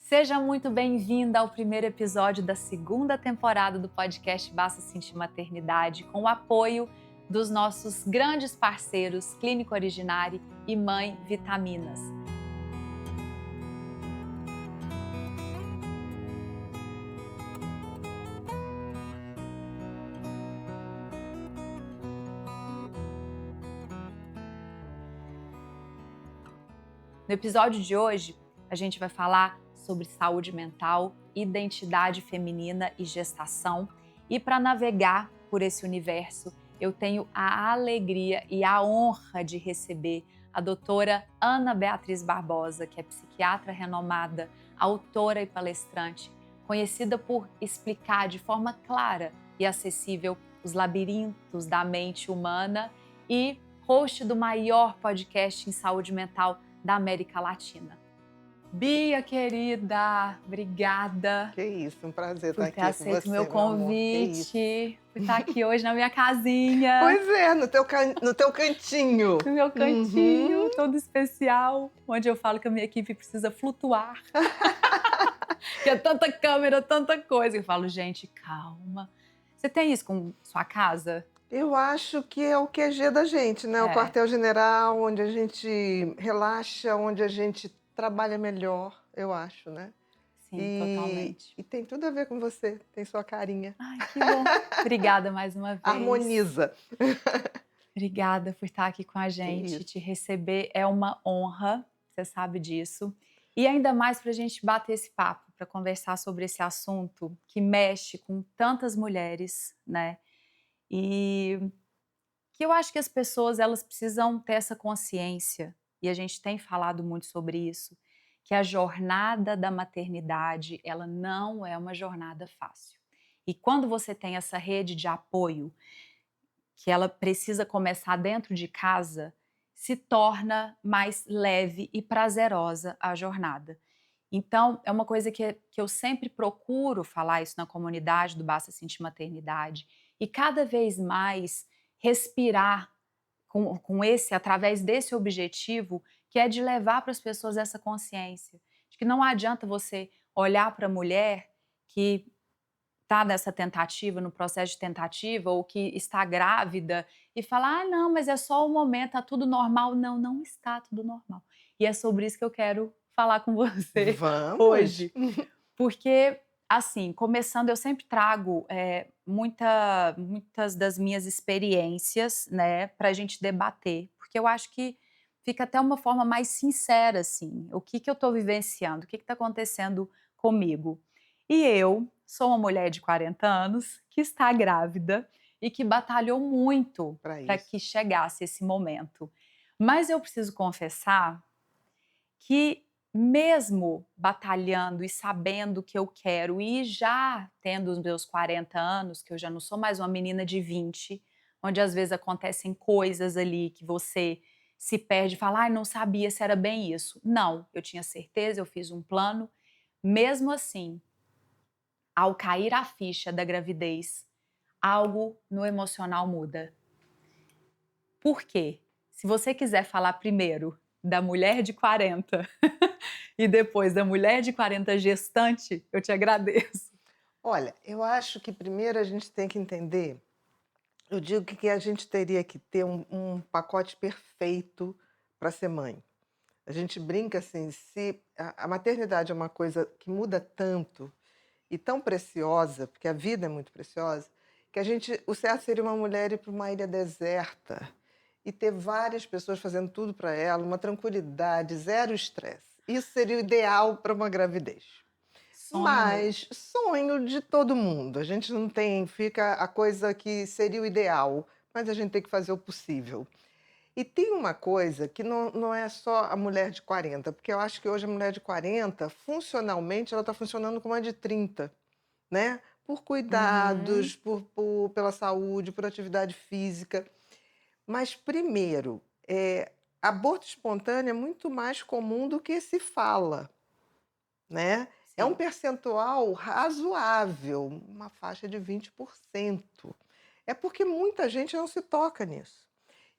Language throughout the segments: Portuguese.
Seja muito bem-vinda ao primeiro episódio da segunda temporada do podcast Basta Sentir Maternidade, com o apoio dos nossos grandes parceiros Clínica Originari e Mãe Vitaminas. No episódio de hoje, a gente vai falar sobre saúde mental, identidade feminina e gestação. E para navegar por esse universo, eu tenho a alegria e a honra de receber a doutora Ana Beatriz Barbosa, que é psiquiatra renomada, autora e palestrante, conhecida por explicar de forma clara e acessível os labirintos da mente humana e host do maior podcast em saúde mental da América Latina. Bia, querida, obrigada. Que isso, um prazer por estar ter aqui com aceito o você, meu meu amor. Que isso. convite, por estar aqui hoje na minha casinha. Pois é, no teu cantinho. No meu cantinho, Uhum. todo especial, onde eu falo que a minha equipe precisa flutuar. Que é tanta câmera, tanta coisa. Eu falo, gente, calma. Você tem isso com sua casa? Eu acho que é o QG da gente, né? O quartel-general, onde a gente relaxa, onde a gente trabalha melhor, eu acho, né? Sim, totalmente. E tem tudo a ver com você, tem sua carinha. Ai, que bom. Obrigada mais uma vez. Harmoniza. Obrigada por estar aqui com a Que gente. isso. Te receber é uma honra, você sabe disso. E ainda mais para a gente bater esse papo, para conversar sobre esse assunto que mexe com tantas mulheres, né? E que eu acho que as pessoas elas precisam ter essa consciência, e a gente tem falado muito sobre isso, que a jornada da maternidade, ela não é uma jornada fácil. E quando você tem essa rede de apoio, que ela precisa começar dentro de casa, se torna mais leve e prazerosa a jornada. Então, é uma coisa que eu sempre procuro falar isso na comunidade do Basta Sentir Maternidade, e cada vez mais respirar através desse objetivo, que é de levar para as pessoas essa consciência, de que não adianta você olhar para a mulher que está nessa tentativa, no processo de tentativa, ou que está grávida, e falar, não, mas é só um momento, está tudo normal. Não, não está tudo normal. E é sobre isso que eu quero falar com você Vamos! hoje. Porque, assim, começando, eu sempre trago muitas das minhas experiências, né, para a gente debater, porque eu acho que fica até uma forma mais sincera, assim, o que eu estou vivenciando, o que está acontecendo comigo. E eu sou uma mulher de 40 anos que está grávida e que batalhou muito Para para isso. que chegasse esse momento. Mas eu preciso confessar que, mesmo batalhando e sabendo o que eu quero, e já tendo os meus 40 anos, que eu já não sou mais uma menina de 20, onde às vezes acontecem coisas ali que você se perde e fala, ai, não sabia se era bem isso. Não, eu tinha certeza, eu fiz um plano. Mesmo assim, ao cair a ficha da gravidez, algo no emocional muda. Por quê? Se você quiser falar primeiro da mulher de 40 e depois da mulher de 40 gestante, eu te agradeço. Olha, eu acho que primeiro a gente tem que entender. Eu digo que a gente teria que ter um pacote perfeito para ser mãe. A gente brinca assim, se a maternidade é uma coisa que muda tanto e tão preciosa, porque a vida é muito preciosa, que o certo seria uma mulher ir para uma ilha deserta e ter várias pessoas fazendo tudo para ela, uma tranquilidade, zero estresse. Isso seria o ideal para uma gravidez. Sonho meu. Mas sonho de todo mundo. A gente não tem, fica a coisa que seria o ideal, mas a gente tem que fazer o possível. E tem uma coisa que não é só a mulher de 40, porque eu acho que hoje a mulher de 40, funcionalmente, ela está funcionando como a de 30, né? Por Uhum. cuidados, pela saúde, por atividade física. Mas, primeiro, aborto espontâneo é muito mais comum do que se fala, né? É um Sim. percentual razoável, uma faixa de 20%. É porque muita gente não se toca nisso.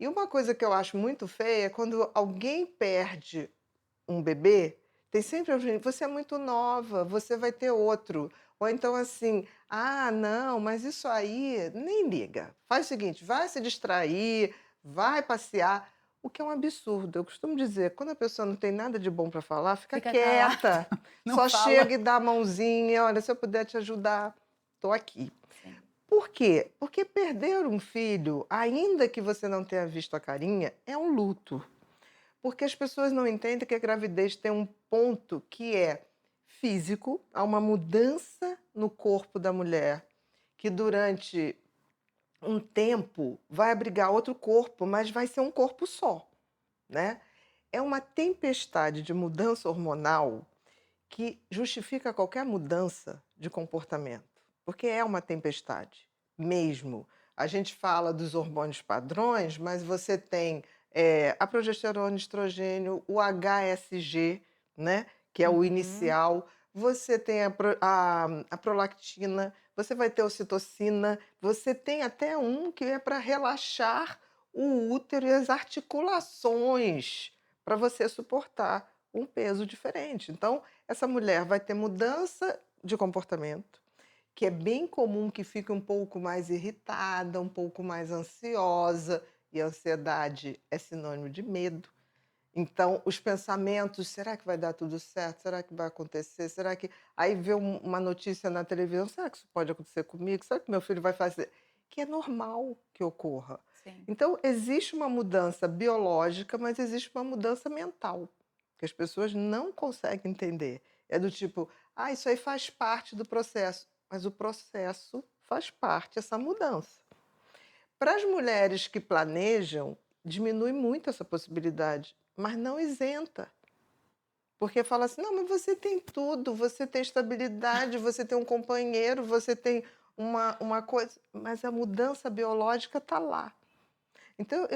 E uma coisa que eu acho muito feia é quando alguém perde um bebê, Tem sempre alguém: "Você é muito nova, você vai ter outro". Ou então assim: "Ah, não, mas isso aí nem liga. Faz o seguinte, vai se distrair, vai passear", o que é um absurdo. Eu costumo dizer: quando a pessoa não tem nada de bom para falar, fica Fica calada, quieta, não só chega fala. e dá a mãozinha: "Olha, se eu puder te ajudar, estou aqui". Sim. Por quê? Porque perder um filho, ainda que você não tenha visto a carinha, é um luto. Porque as pessoas não entendem que a gravidez tem um ponto que é físico, há uma mudança no corpo da mulher, que durante um tempo vai abrigar outro corpo, mas vai ser um corpo só, né? É uma tempestade de mudança hormonal que justifica qualquer mudança de comportamento, porque é uma tempestade, mesmo. A gente fala dos hormônios padrões, mas você tem a progesterona, estrogênio, o HSG, né, que é o Uhum. inicial, você tem a prolactina, você vai ter ocitocina, você tem até um que é para relaxar o útero e as articulações, para você suportar um peso diferente. Então, essa mulher vai ter mudança de comportamento, que é bem comum que fique um pouco mais irritada, um pouco mais ansiosa, e a ansiedade é sinônimo de medo. Então, os pensamentos: "Será que vai dar tudo certo? Será que vai acontecer? Será que", aí vê uma notícia na televisão: "Será que isso pode acontecer comigo? Será que meu filho vai fazer?", que é normal que ocorra. Sim. Então, existe uma mudança biológica, mas existe uma mudança mental, que as pessoas não conseguem entender. É do tipo: "Ah, isso aí faz parte do processo", mas o processo faz parte, essa mudança. Para as mulheres que planejam, diminui muito essa possibilidade, mas não isenta, porque fala assim: "Não, mas você tem tudo, você tem estabilidade, você tem um companheiro, você tem uma coisa", mas a mudança biológica está lá. Então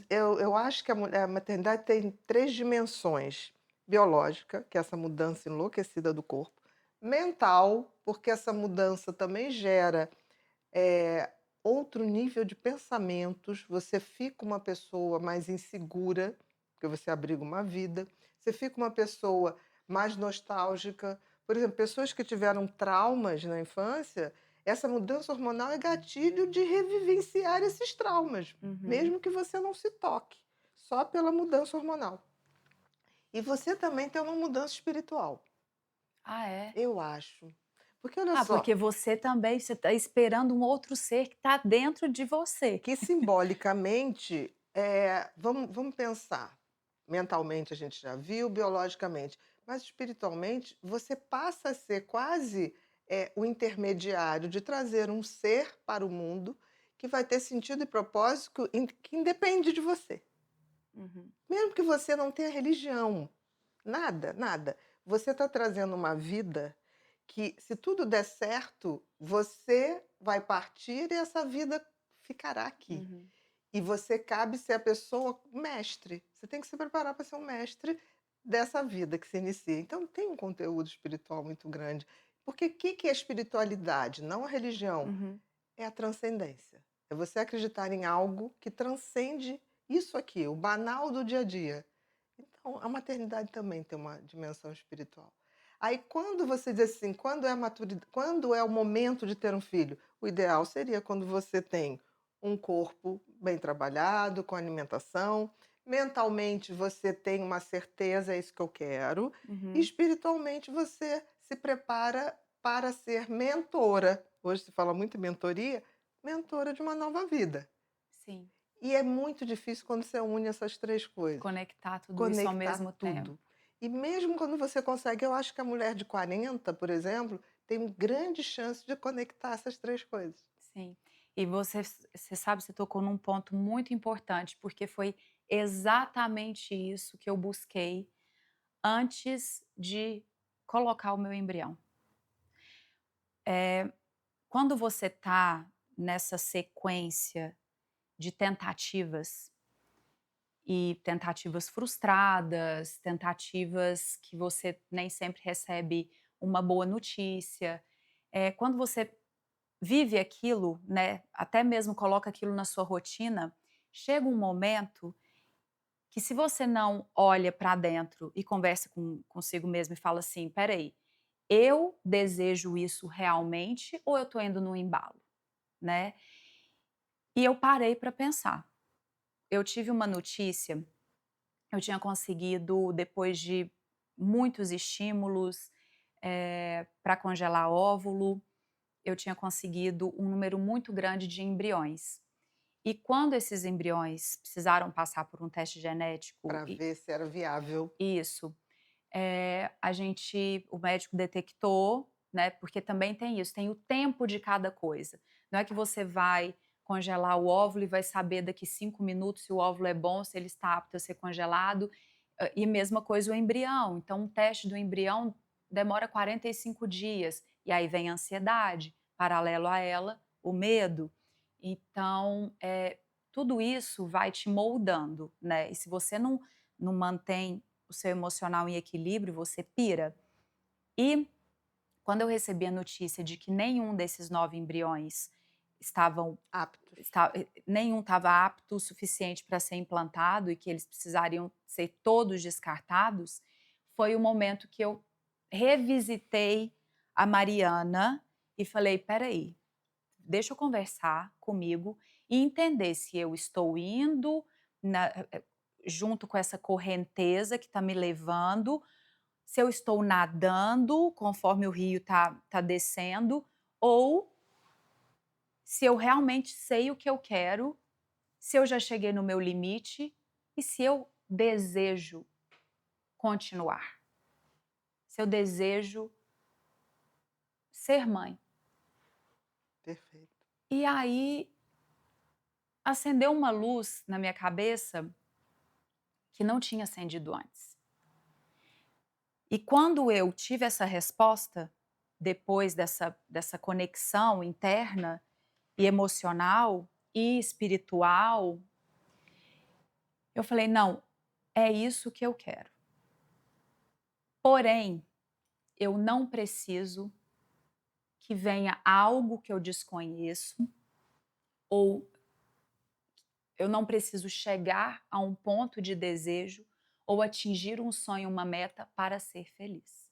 eu acho que a maternidade tem 3 dimensões: biológica, que é essa mudança enlouquecida do corpo; mental, porque essa mudança também gera eh, outro nível de pensamentos, você fica uma pessoa mais insegura, porque você abriga uma vida, você fica uma pessoa mais nostálgica. Por exemplo, pessoas que tiveram traumas na infância, essa mudança hormonal é gatilho de revivenciar esses traumas, Uhum. mesmo que você não se toque, só pela mudança hormonal. E você também tem uma mudança espiritual, Ah, é? eu acho. Porque olha Ah, só, porque você também, você está esperando um outro ser que está dentro de você. que simbolicamente, vamos pensar, mentalmente a gente já viu, biologicamente, mas espiritualmente você passa a ser quase, o intermediário de trazer um ser para o mundo que vai ter sentido e propósito que independe de você. Uhum. Mesmo que você não tenha religião, nada, nada. Você está trazendo uma vida que, se tudo der certo, você vai partir e essa vida ficará aqui. Uhum. E você cabe ser a pessoa mestre. Você tem que se preparar para ser um mestre dessa vida que se inicia. Então tem um conteúdo espiritual muito grande. Porque o que que é espiritualidade? Não a religião, Uhum. é a transcendência. É você acreditar em algo que transcende isso aqui, o banal do dia a dia. Então, a maternidade também tem uma dimensão espiritual. Aí, quando você diz assim, quando é o momento de ter um filho? O ideal seria quando você tem um corpo bem trabalhado, com alimentação, mentalmente você tem uma certeza, é isso que eu quero, e Uhum. espiritualmente você se prepara para ser mentora. Hoje se fala muito em mentoria, mentora de uma nova vida. Sim. E é muito difícil quando você une essas 3 coisas. Conectar tudo isso ao Conectar mesmo tempo. tudo. E mesmo quando você consegue, eu acho que a mulher de 40, por exemplo, tem grande chance de conectar essas 3 coisas. Sim. E você sabe, você tocou num ponto muito importante, porque foi exatamente isso que eu busquei antes de colocar o meu embrião. Quando você tá nessa sequência de tentativas, e tentativas frustradas, tentativas que você nem sempre recebe uma boa notícia, quando você vive aquilo, né, até mesmo coloca aquilo na sua rotina, chega um momento que se você não olha para dentro e conversa consigo mesmo e fala assim: "Espera aí, eu desejo isso realmente ou eu estou indo no embalo?", né. E eu parei para pensar. Eu tive uma notícia, eu tinha conseguido, depois de muitos estímulos, para congelar óvulo, eu tinha conseguido um número muito grande de embriões. E quando esses embriões precisaram passar por um teste genético Para ver se era viável. isso, o médico detectou, né, porque também tem isso, tem o tempo de cada coisa. Não é que você vai congelar o óvulo e vai saber daqui 5 minutos se o óvulo é bom, se ele está apto a ser congelado, e mesma coisa o embrião. Então um teste do embrião demora 45 dias, e aí vem a ansiedade, paralelo a ela, o medo. Então, tudo isso vai te moldando, né, e se você não mantém o seu emocional em equilíbrio, você pira. E quando eu recebi a notícia de que nenhum desses 9 embriões estavam Aptos. nenhum estava apto o suficiente para ser implantado e que eles precisariam ser todos descartados, foi o momento que eu revisitei a Mariana e falei: "Espera aí, deixa eu conversar comigo e entender se eu estou indo na junto com essa correnteza que está me levando, se eu estou nadando conforme o rio tá descendo, ou se eu realmente sei o que eu quero, se eu já cheguei no meu limite e se eu desejo continuar, se eu desejo ser mãe". Perfeito. E aí acendeu uma luz na minha cabeça que não tinha acendido antes. E quando eu tive essa resposta, depois dessa conexão interna e emocional e espiritual, eu falei: "Não, é isso que eu quero. Porém, eu não preciso que venha algo que eu desconheço, ou eu não preciso chegar a um ponto de desejo ou atingir um sonho, uma meta para ser feliz".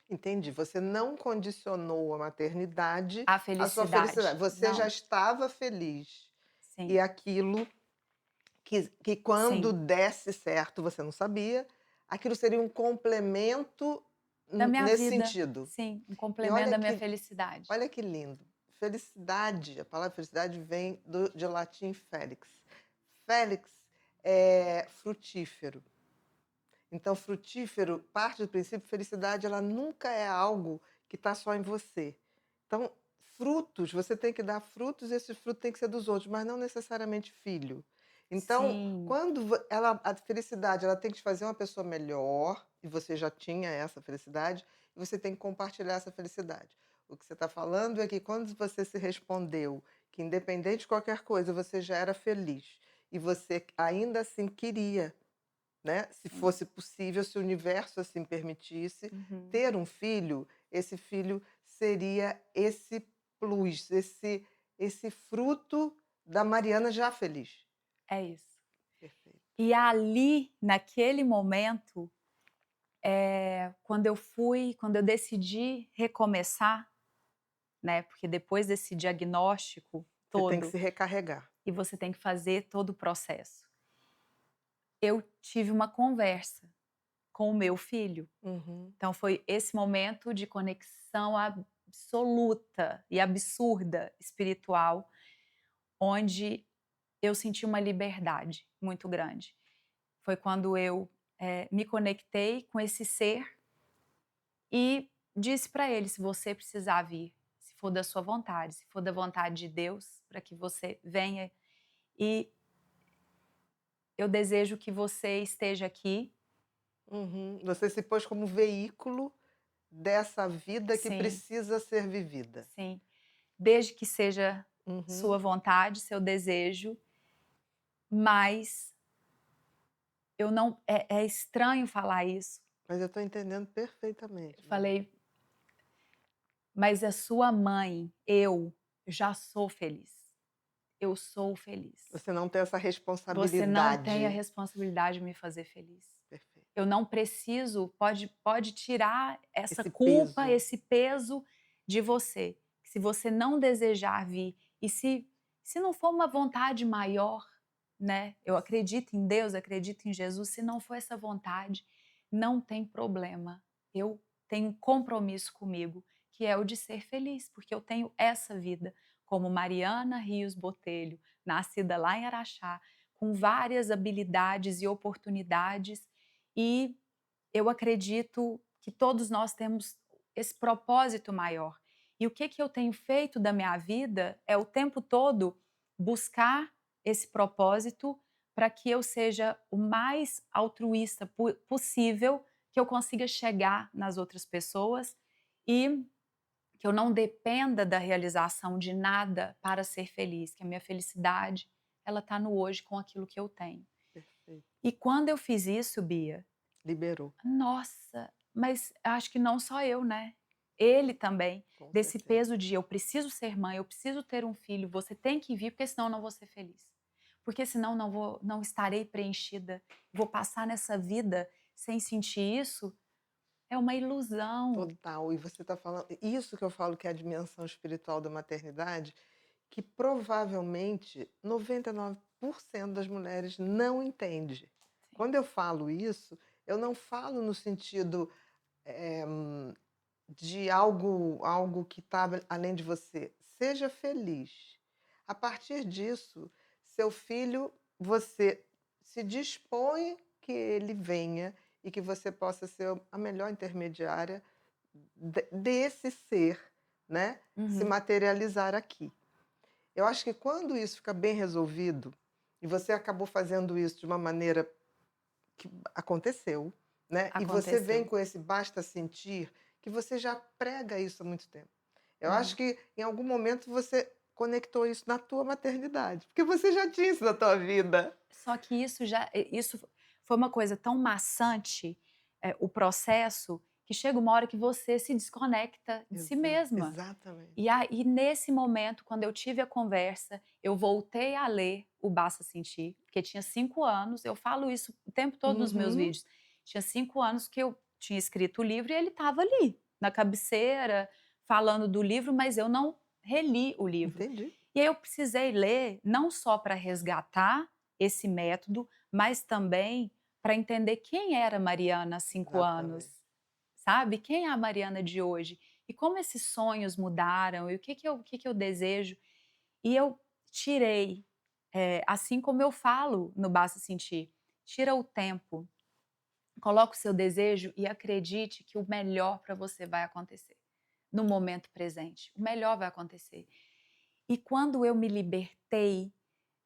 Entendi, você não condicionou a maternidade A à sua felicidade, felicidade, você já não. estava feliz, e Sim, aquilo que quando sim. desse certo, você não sabia, aquilo seria um complemento Da minha nesse vida, sentido. sim, um E complemento da minha felicidade. olha que lindo, felicidade, a palavra felicidade vem de latim felix. Felix é frutífero. Então, frutífero parte do princípio, felicidade ela nunca é algo que está só em você. Então, frutos, você tem que dar frutos e esse fruto tem que ser dos outros, mas não necessariamente filho. Então, Sim, quando a felicidade ela tem que te fazer uma pessoa melhor, e você já tinha essa felicidade, e você tem que compartilhar essa felicidade. O que você está falando é que quando você se respondeu que independente de qualquer coisa, você já era feliz, e você ainda assim queria, né, se sim. fosse possível, se o universo assim permitisse, Uhum. ter um filho, esse filho seria esse plus, esse fruto da Mariana já feliz. É isso. Perfeito. E ali, naquele momento, quando eu decidi recomeçar, né, porque depois desse diagnóstico Você tem que todo, se recarregar. e você tem que fazer todo o processo, eu tive uma conversa com o meu filho. Uhum. Então foi esse momento de conexão absoluta e absurda espiritual, onde eu senti uma liberdade muito grande. Foi quando eu, me conectei com esse ser e disse para ele: "Se você precisar vir, se for da sua vontade, se for da vontade de Deus, para que você venha, e eu desejo que você esteja aqui". Uhum. Você se pôs como veículo dessa vida que Sim, precisa ser vivida. sim. Desde que seja Uhum. sua vontade, seu desejo, mas eu não, é estranho falar isso. Mas eu estou entendendo Eu perfeitamente, Mariana. falei: "Mas a sua mãe, eu já sou feliz. eu sou feliz. Você não tem essa Você não tem a responsabilidade. responsabilidade de me fazer feliz. Perfeito. Eu não preciso, pode tirar essa Esse culpa, peso. esse peso de você. Se você não desejar vir, e se não for uma vontade maior, né? Eu acredito em Deus, acredito em Jesus, se não for essa vontade, não tem problema. Eu tenho um compromisso comigo, que é o de ser feliz, porque eu tenho essa vida, como Mariana Rios Botelho, nascida lá em Araxá, com várias habilidades e oportunidades, e eu acredito que todos nós temos esse propósito maior. E o que que eu tenho feito da minha vida é o tempo todo buscar esse propósito para que eu seja o mais altruísta possível, que eu consiga chegar nas outras pessoas e que eu não dependa da realização de nada para ser feliz, que a minha felicidade ela está no hoje com aquilo que eu tenho. Perfeito. E quando eu fiz isso, Bia, Liberou, nossa, mas acho que não só eu, né? Ele também, com desse certeza. peso de eu preciso ser mãe, eu preciso ter um filho, você tem que vir, porque senão eu não vou ser feliz. Porque senão não estarei preenchida, vou passar nessa vida sem sentir isso, é uma ilusão. Total. E você está falando isso que eu falo que é a dimensão espiritual da maternidade, que provavelmente 99% das mulheres não entende. Sim. Quando eu falo isso, eu não falo no sentido, eh, de algo que está além de você. Seja feliz. A partir disso, seu filho, você se dispõe que ele venha e que você possa ser a melhor intermediária desse ser, né, se Uhum. materializar aqui. Eu acho que quando isso fica bem resolvido, e você acabou fazendo isso de uma maneira que aconteceu, né, e você vem Aconteceu. com esse basta sentir, que você já prega isso há muito tempo. Eu acho Uhum. que em algum momento você conectou isso na tua maternidade, porque você já tinha isso na tua vida. Só que isso foi uma coisa tão maçante, o processo, que chega uma hora que você se desconecta de si mesma. Exatamente. E aí, nesse momento, quando eu tive a conversa, eu voltei a ler o Basta Sentir, porque tinha 5 anos, eu falo isso o tempo todo nos meus Uhum, vídeos. Tinha 5 anos que eu tinha escrito o livro e ele estava ali, na cabeceira, falando do livro, mas eu não reli o livro. entendi. E aí eu precisei ler, não só para resgatar esse método, mas também para entender quem era a Mariana há 5 Exatamente. anos, sabe? Quem é a Mariana de hoje? E como esses sonhos mudaram, e o que que eu desejo. E eu tirei, assim como eu falo no Basta Sentir, tira o tempo, coloca o seu desejo e acredite que o melhor para você vai acontecer. No momento presente, o melhor vai acontecer. E quando eu me libertei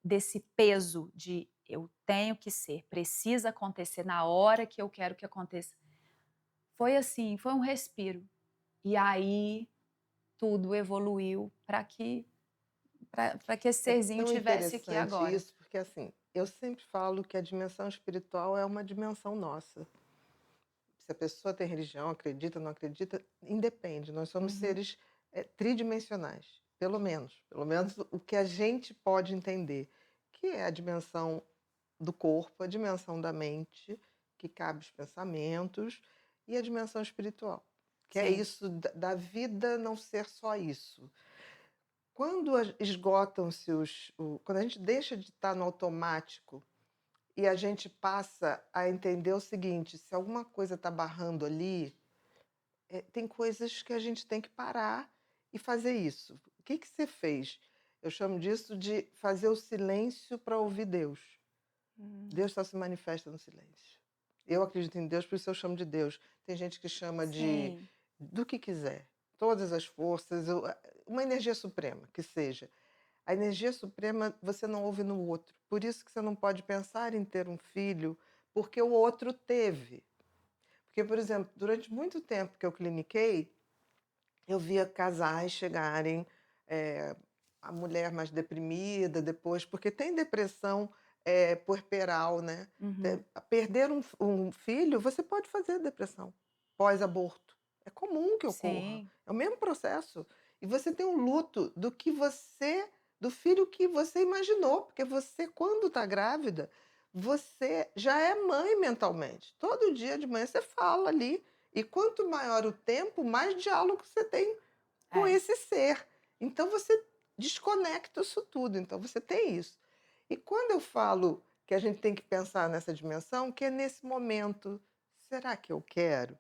desse peso de eu tenho que ser, precisa acontecer na hora que eu quero que aconteça, foi assim, foi um respiro. E aí tudo evoluiu para que esse É serzinho tão tivesse aqui interessante agora. isso, porque assim, eu sempre falo que a dimensão espiritual é uma dimensão nossa. Se a pessoa tem religião, acredita, não acredita, independe. Nós somos Uhum, seres tridimensionais, pelo menos. Pelo menos o que a gente pode entender, que é a dimensão do corpo, a dimensão da mente, que cabe os pensamentos, e a dimensão espiritual, que é sim. isso da vida não ser só isso. Quando esgotam-se quando a gente deixa de estar no automático e a gente passa a entender o seguinte: se alguma coisa está barrando ali, tem coisas que a gente tem que parar e fazer isso. O que que você fez? Eu chamo disso de fazer o silêncio para ouvir Deus. Hum, Deus só se manifesta no silêncio. Eu acredito em Deus, por isso eu chamo de Deus. Tem gente que chama de sim. do que quiser, todas as forças, uma energia suprema que seja. A energia suprema você não ouve no outro. Por isso que você não pode pensar em ter um filho, porque o outro teve. Porque, por exemplo, durante muito tempo que eu cliniquei, eu via casais chegarem, eh, a mulher mais deprimida depois, porque tem depressão, puerperal, né. Uhum, Perder um filho, você pode fazer depressão pós-aborto. É comum que ocorra, sim. é o mesmo processo. E você tem um luto do que você do filho que você imaginou, porque você, quando está grávida, você já é mãe mentalmente. Todo dia de manhã você fala ali, e quanto maior o tempo, mais diálogo você tem com É. esse ser. Então você desconecta isso tudo, então você tem isso. E quando eu falo que a gente tem que pensar nessa dimensão, que é nesse momento, será que eu quero?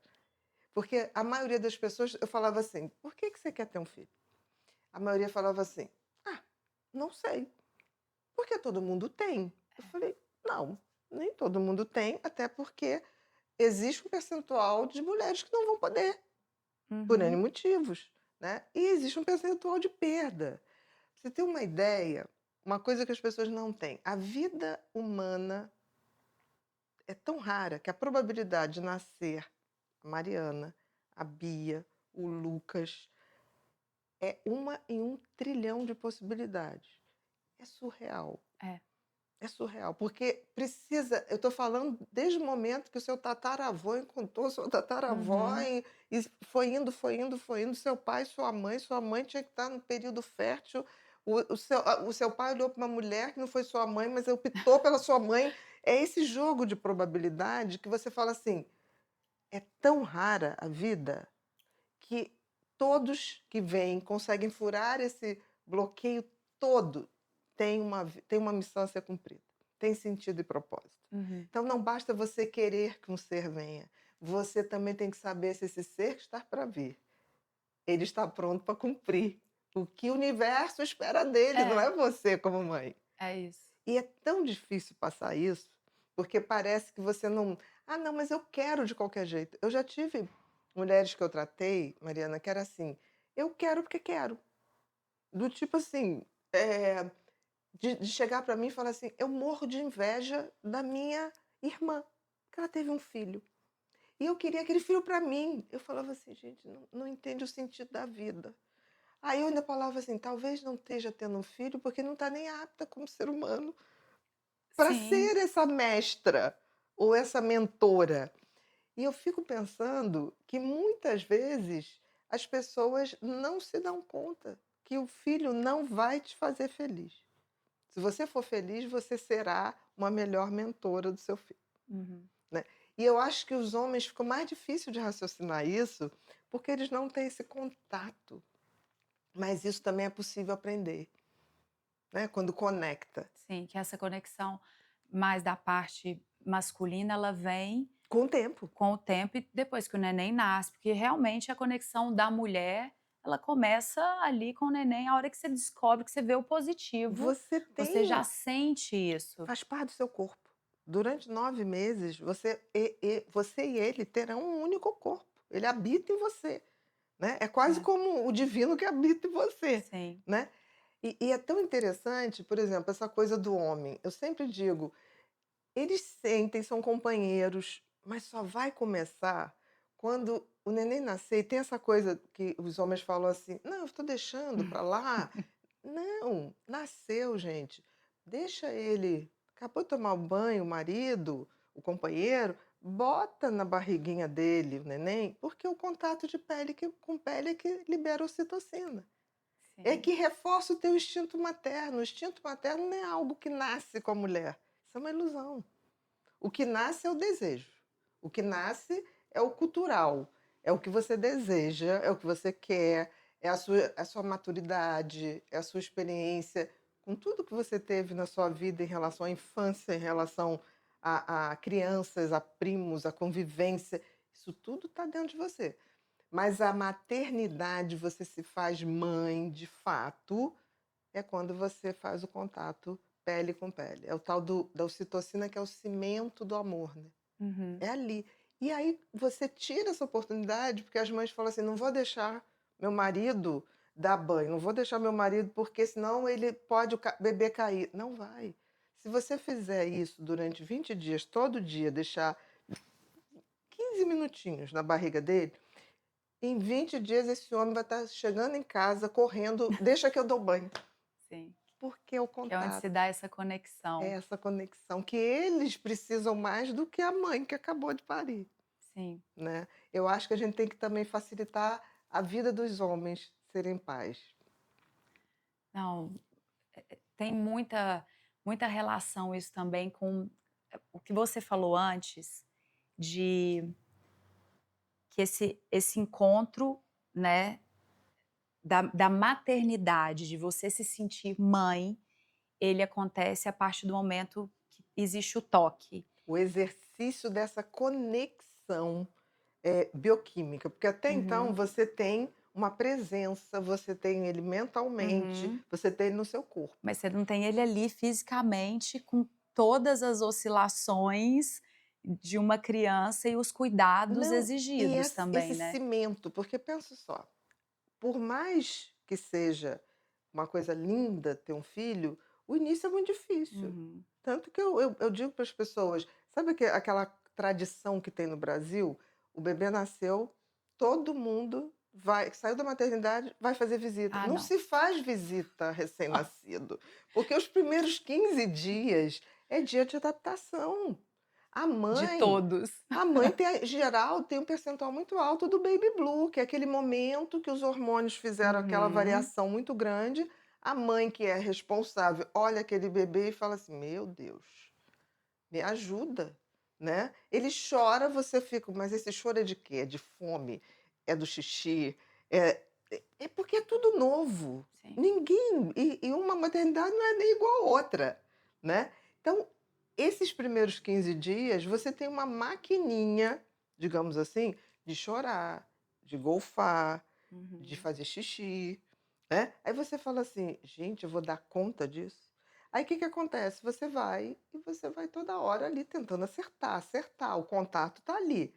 Porque a maioria das pessoas, eu falava assim: por que que você quer ter um filho? A maioria falava assim: ah, não sei, porque todo mundo tem. Eu falei: não, nem todo mundo tem, até porque existe um percentual de mulheres que não vão poder, por N Uhum. motivos, né? E existe um percentual de perda. Pra você ter uma ideia, uma coisa que as pessoas não têm, a vida humana é tão rara que a probabilidade de nascer a Mariana, a Bia, o Lucas, é uma em 1 trilhão de possibilidades. É surreal. É. É surreal, porque precisa. Eu estou falando desde o momento que o seu tataravô encontrou sua tataravó Uhum. e foi indo, foi indo, foi indo. Seu pai, sua mãe tinha que estar no período fértil. O seu pai olhou para uma mulher que não foi sua mãe, mas optou pela sua mãe. É esse jogo de probabilidade que você fala assim: é tão rara a vida que todos que vêm conseguem furar esse bloqueio todo, tem uma missão a ser cumprida, tem sentido e propósito. Uhum. Então não basta você querer que um ser venha, você também tem que saber se esse ser que está para vir, ele está pronto para cumprir o que o universo espera dele, não É, é você como mãe. é isso. E é tão difícil passar isso, porque parece que você não. Ah, não, mas eu quero de qualquer jeito. Eu já tive mulheres que eu tratei, Mariana, que era assim: eu quero porque quero. Do tipo assim, de chegar para mim e falar assim: eu morro de inveja da minha irmã, que ela teve um filho. E eu queria aquele filho para mim. Eu falava assim: gente, não entende o sentido da vida. Aí eu ainda falava assim: talvez não esteja tendo um filho porque não está nem apta como ser humano para Sim. ser essa mestra ou essa mentora. E eu fico pensando que muitas vezes as pessoas não se dão conta que o filho não vai te fazer feliz. Se você for feliz, você será uma melhor mentora do seu filho, Uhum. né? E eu acho que os homens ficam mais difícil de raciocinar isso, porque eles não têm esse contato. Mas isso também é possível aprender, né? Quando conecta. Sim, que essa conexão mais da parte masculina, ela vem Com o tempo. com o tempo e depois que o neném nasce, porque realmente a conexão da mulher, ela começa ali com o neném, a hora que você descobre, que você vê o positivo, Você você já tem sente isso. Faz parte do seu corpo. Durante 9 meses, você e ele terão um único corpo. Ele habita em você, né. É quase É, como o divino que habita em você, sim. né. E é tão interessante, por exemplo, essa coisa do homem. Eu sempre digo, eles sentem, são companheiros, mas só vai começar quando o neném nascer. E tem essa coisa que os homens falam assim: "Não, eu estou deixando para lá". Não, nasceu, gente. Deixa ele. Acabou de tomar o banho, o marido, o companheiro, bota na barriguinha dele o neném, porque o contato de pele com pele é que libera ocitocina. É Sim. que reforça o teu instinto materno. O instinto materno não é algo que nasce com a mulher. Isso é uma ilusão. O que nasce é o desejo. O que nasce é o cultural. É o que você deseja, é o que você quer, é a sua maturidade, é a sua experiência, com tudo que você teve na sua vida em relação à infância, em relação a crianças, a primos, a convivência. Isso tudo está dentro de você. Mas a maternidade, você se faz mãe de fato, é quando você faz o contato pele com pele. É o tal da ocitocina, que é o cimento do amor, né? Uhum. É ali. E aí você tira essa oportunidade, porque as mães falam assim: não vou deixar meu marido dar banho, não vou deixar meu marido, porque senão ele pode o bebê cair. Não vai. Se você fizer isso durante 20 dias, todo dia, deixar 15 minutinhos na barriga dele, em 20 dias esse homem vai estar chegando em casa, correndo, deixa que eu dou banho. Sim. Porque é o Que é onde se contato. dá essa É conexão. essa conexão que eles precisam mais do que a mãe que acabou de parir, Sim. né. Eu acho que a gente tem que também facilitar a vida dos homens serem pais. Não, tem muita relação isso também com o que você falou antes, de que esse encontro, né, da maternidade, de você se sentir mãe, ele acontece a partir do momento que existe o toque. O exercício dessa conexão, bioquímica, porque até então Uhum, você tem uma presença, você tem ele mentalmente, uhum. você tem ele no seu corpo. Mas você não tem ele ali fisicamente com todas as oscilações de uma criança e os cuidados Não, e exigidos esse também, né. cimento, porque pensa só, por mais que seja uma coisa linda ter um filho, o início é muito difícil. Uhum. Tanto que eu digo para as pessoas, sabe aquela tradição que tem no Brasil? O bebê nasceu, todo mundo vai, saiu da maternidade, vai fazer visita. Ah, Não não. se faz visita recém-nascido, porque os primeiros 15 dias é dia de adaptação. A De mãe todos. a mãe tem, em geral, tem um percentual muito alto do baby blue, que é aquele momento que os hormônios fizeram aquela Uhum. variação muito grande. A mãe que é responsável olha aquele bebê e fala assim: "Meu Deus, me ajuda", né. Ele chora, você fica: "Mas esse choro é de quê? É de fome? É do xixi? É porque é tudo novo. Sim. Ninguém e uma maternidade não é nem igual a outra, né. Então, esses primeiros 15 dias, você tem uma maquininha, digamos assim, de chorar, de golfar, de Uhum. fazer xixi, né. Aí você fala assim: "Gente, eu vou dar conta disso?". Aí o que que acontece? Você vai e você vai toda hora ali tentando acertar, acertar, o contato tá ali.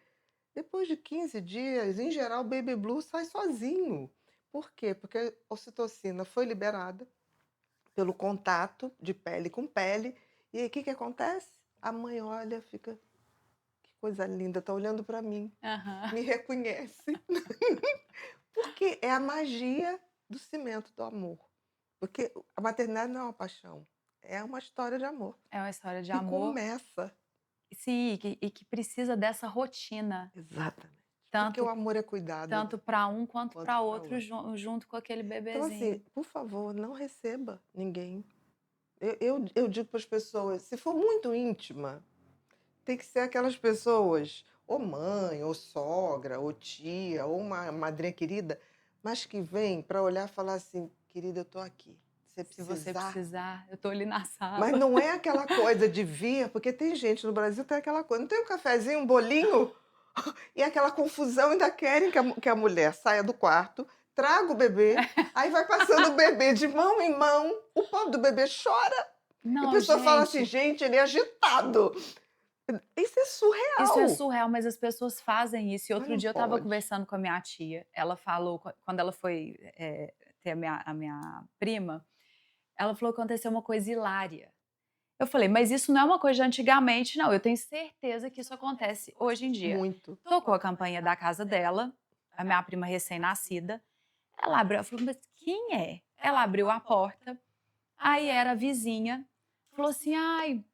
Depois de 15 dias, em geral, o baby blue sai sozinho. Por quê? Porque a ocitocina foi liberada pelo contato de pele com pele. E aí o que que acontece? A mãe olha, fica: "Que coisa linda, tá olhando para mim, Aham. me reconhece". Porque é a magia do cimento do amor. Porque a maternidade não é uma paixão, é uma história de amor, É uma história de que amor, começa sim, e que precisa dessa rotina, exatamente, porque o tanto amor é cuidado, né, para um quanto quanto para para outro outro. junto com aquele Então, assim, bebezinho. por favor, não receba ninguém. Eu digo para as pessoas, se for muito íntima, tem que ser aquelas pessoas, ou mãe, ou sogra, ou tia, ou uma madrinha querida, mas que vem para olhar e falar assim: "Querida, eu tô aqui, se Se você precisar". precisar, eu tô ali na Mas sala. não é aquela coisa de vir, porque tem gente no Brasil, tem aquela coisa, não tem um cafezinho, um bolinho? E aquela confusão, ainda querem que a mulher saia do quarto, traga o bebê, aí vai passando o bebê de mão em mão, o pobre do bebê chora, e a Não, pessoa fala assim: gente, "Gente, ele é agitado". Isso é isso é surreal, surreal, mas as pessoas fazem isso. E mas outro não dia eu estava pode. conversando com a minha tia, ela falou quando ela foi, ter a minha prima, ela falou que aconteceu uma coisa hilária. Eu falei: "Mas isso não é uma coisa de antigamente não, eu tenho certeza que isso acontece hoje em dia". Muito. Tocou a campainha da casa dela, a minha prima recém-nascida, ela abriu, ela falou: "Mas quem é?". Ela abriu a porta, aí era a vizinha, falou assim: "Ai,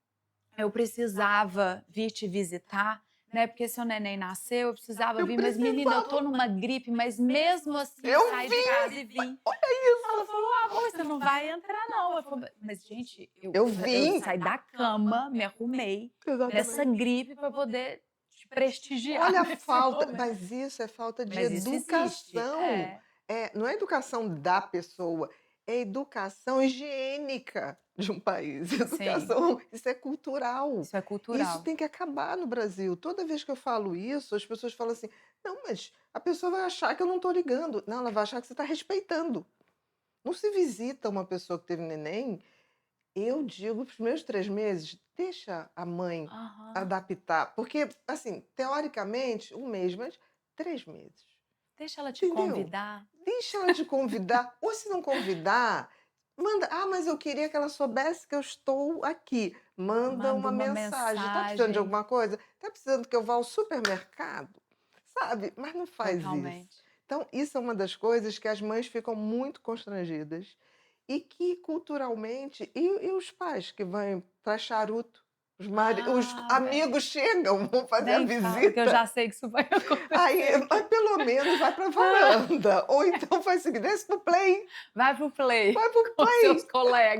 eu precisava vir te visitar, né, porque seu neném nasceu, eu precisava Eu vir, mas menina, eu precisava. tô numa gripe, mas mesmo assim eu Eu saí de casa vim! e vim". Olha Ela isso! falou: "Ah, amor, você não vai entrar não". Eu falei: "Mas gente, eu Eu eu vim! saí da cama, me arrumei, nessa Exatamente. gripe para poder te prestigiar Olha a nesse falta, momento". mas isso é falta de Mas isso existe. educação. É, Não é educação da pessoa, é educação higiênica de um país. sim, Educação, isso é cultural. isso é Isso cultural. tem que acabar no Brasil. Toda vez que eu falo isso, as pessoas falam assim: "Não, mas a pessoa vai achar que eu não estou ligando". Não, ela vai achar que você está respeitando. Não se visita uma pessoa que teve neném, eu digo, para os primeiros 3 meses, deixa a mãe Aham. adaptar, porque, assim, teoricamente, 1 mês, mas 3 meses, Deixa ela te entendeu? convidar. Deixa ela te convidar, ou se não convidar, manda: "Ah, mas eu queria que ela soubesse que eu estou aqui". Manda Manda uma uma mensagem: "Tá precisando de mensagem. alguma coisa? Tá precisando que eu vá ao supermercado?", sabe, mas não faz isso. Totalmente. Então, isso é uma das coisas que as mães ficam muito constrangidas e que culturalmente e os pais que vão traz charuto. Os Ah, amigos chegam, vão fazer a nem fala, que eu visita. já sei que isso vai Aí, acontecer. mas pelo menos vai para a varanda, ou então faz o seguinte, desce pro play, Vai pro play vai pro com seus play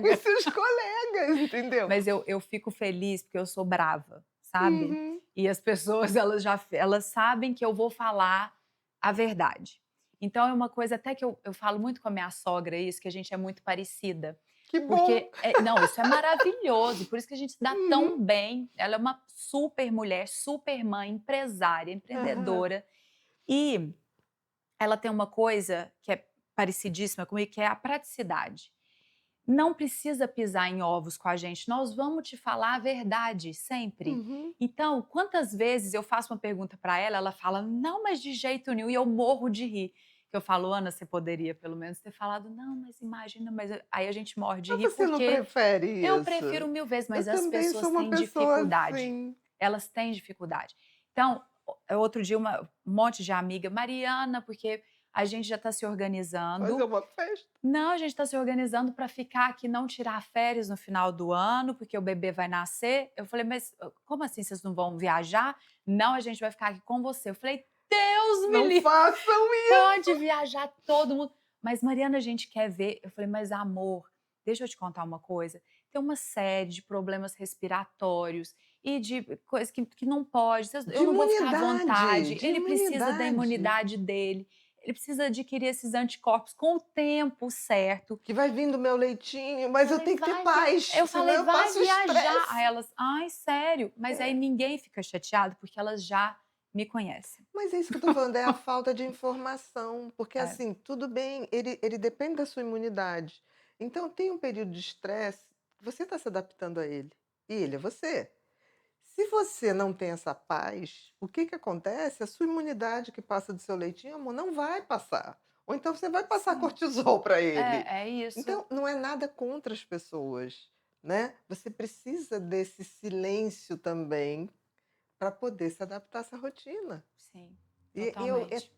com colegas. seus colegas, entendeu? Mas eu fico feliz porque eu sou brava, sabe. Uhum. E as pessoas elas sabem que eu vou falar a verdade. Então é uma coisa até que eu falo muito com a minha sogra isso, que a gente é muito parecida. Que bom. Porque não, isso é maravilhoso, por isso que a gente se dá Uhum. tão bem. Ela é uma super mulher, super mãe, empresária, Aham. empreendedora. E ela tem uma coisa que é parecidíssima comigo, que é a praticidade. Não precisa pisar em ovos com a gente, nós vamos te falar a verdade sempre. Uhum. Então, quantas vezes eu faço uma pergunta para ela, ela fala: "Não, mas de jeito nenhum", e eu morro de rir. Que eu falo: "Ana, você poderia pelo menos ter falado: 'Não, mas imagina'", mas aí a gente morre de Mas rir, você não porque prefere eu isso? prefiro 1000 vezes, Eu mas as também sou pessoas uma têm pessoa dificuldade. assim. Elas têm dificuldade. Então, outro dia um monte de amiga: "Mariana, porque a gente já está se Fazer organizando". uma festa? Não, a gente está se organizando para ficar aqui, não tirar férias no final do ano, porque o bebê vai nascer. Eu falei: "Mas como assim vocês não vão viajar?". "Não, a gente vai ficar aqui com você". Eu falei: "Deus me Não livre, façam pode viajar todo mundo". "Mas Mariana, a gente quer ver". Eu falei: "Mas amor, deixa eu te contar uma coisa, tem uma série de problemas respiratórios e de coisas que não pode, de eu não vou ficar à imunidade, vontade, de ele precisa da imunidade, imunidade dele, ele precisa adquirir esses anticorpos com o tempo certo". que vai vir do meu leitinho, mas eu Falei: tenho que ter "Vai via", paz, eu senão falei: eu "Vai passo viajar". Aí estresse. elas: "Ai, sério?". Mas aí É. ninguém fica chateado, porque elas já me conhecem. Mas é isso que eu tô falando, é a falta de informação, porque É, assim, tudo bem, ele depende da sua imunidade. Então tem um período de estresse, você está se adaptando a ele, e ele é você. Se você não tem essa paz, o que que acontece? A sua imunidade que passa do seu leitinho, amor, não vai passar. Ou então você vai passar sim. cortisol para ele. É isso. Então, não é nada contra as pessoas, né? Você precisa desse silêncio também para poder se adaptar a essa rotina. Sim, E eu, totalmente.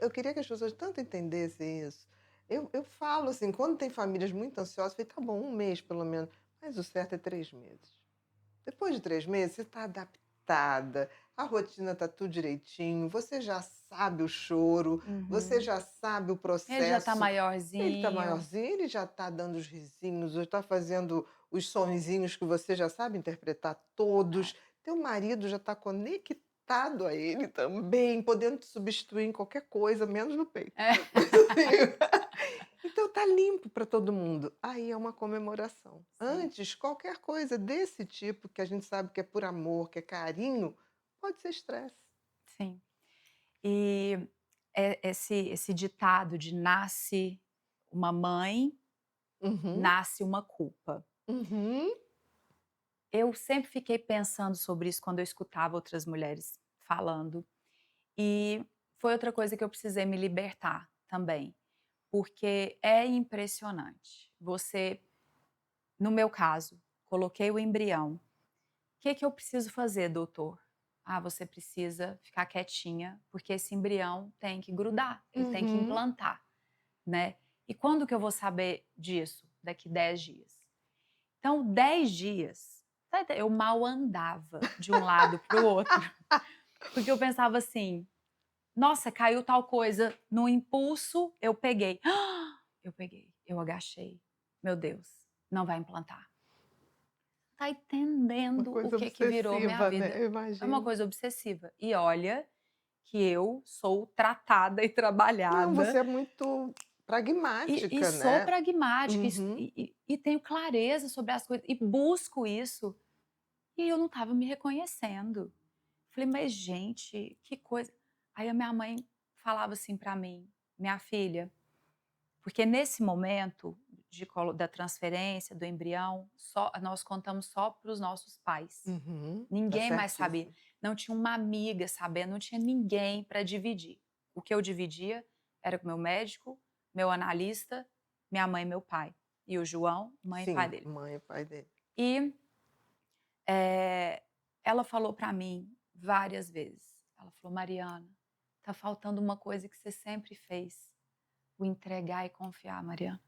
eu queria que as pessoas tanto entendessem isso. Eu falo assim, quando tem famílias muito ansiosas, eu falei, tá bom, um mês pelo menos, mas o certo é 3 meses. Depois de 3 meses, você está adaptada, a rotina está tudo direitinho, você já sabe o choro, você Uhum. já sabe o Ele já tá processo. Ele está maiorzinho. maiorzinho, ele já está dando os risinhos, já está fazendo os sonzinhos que você já sabe interpretar todos. Teu marido já está conectado a ele também, podendo te substituir em qualquer coisa, menos no peito. É, Mas assim, então tá limpo para todo mundo. Aí é uma comemoração. sim, Antes, qualquer coisa desse tipo, que a gente sabe que é por amor, que é carinho, pode ser estresse. sim. E, esse ditado de nasce uma mãe, Uhum, nasce uma culpa. uhum, Eu sempre fiquei pensando sobre isso quando eu escutava outras mulheres falando, e foi outra coisa que eu precisei me libertar também, porque é impressionante. Você, no meu caso, coloquei o embrião. "O que que eu preciso fazer, doutor?". "Ah, você precisa ficar quietinha, porque esse embrião tem que grudar, ele tem que uhum. implantar, né". "E quando que eu vou saber disso?". "Daqui 10 dias". Então 10 dias, eu mal andava de um lado para o outro, porque eu pensava assim: "Nossa, caiu tal coisa", no impulso eu peguei. Eu peguei, eu agachei. Meu Deus, não vai implantar. Tá Uma entendendo o coisa que virou minha obsessiva, vida? né? Eu É uma imagino. coisa obsessiva. E olha que eu sou tratada e Não, você trabalhada é muito e pragmática, sou né? pragmática Uhum. e tenho clareza sobre as coisas e busco isso. E eu não estava me reconhecendo. Falei: "Mas gente, que coisa". Aí a minha mãe falava assim para mim: "Minha filha", porque nesse momento da transferência do embrião, só nós contamos só para os nossos pais. Uhum. Tá Ninguém mais sabia. certíssimo. Não tinha uma amiga sabendo, não tinha ninguém para dividir. O que eu dividia era com meu médico, meu analista, minha mãe e meu pai. E o João, mãe e pai Sim, dele. mãe e pai dele. E, ela falou para mim várias vezes, ela falou: "Mariana, tá faltando uma coisa que você sempre fez, o entregar e confiar, Mariana.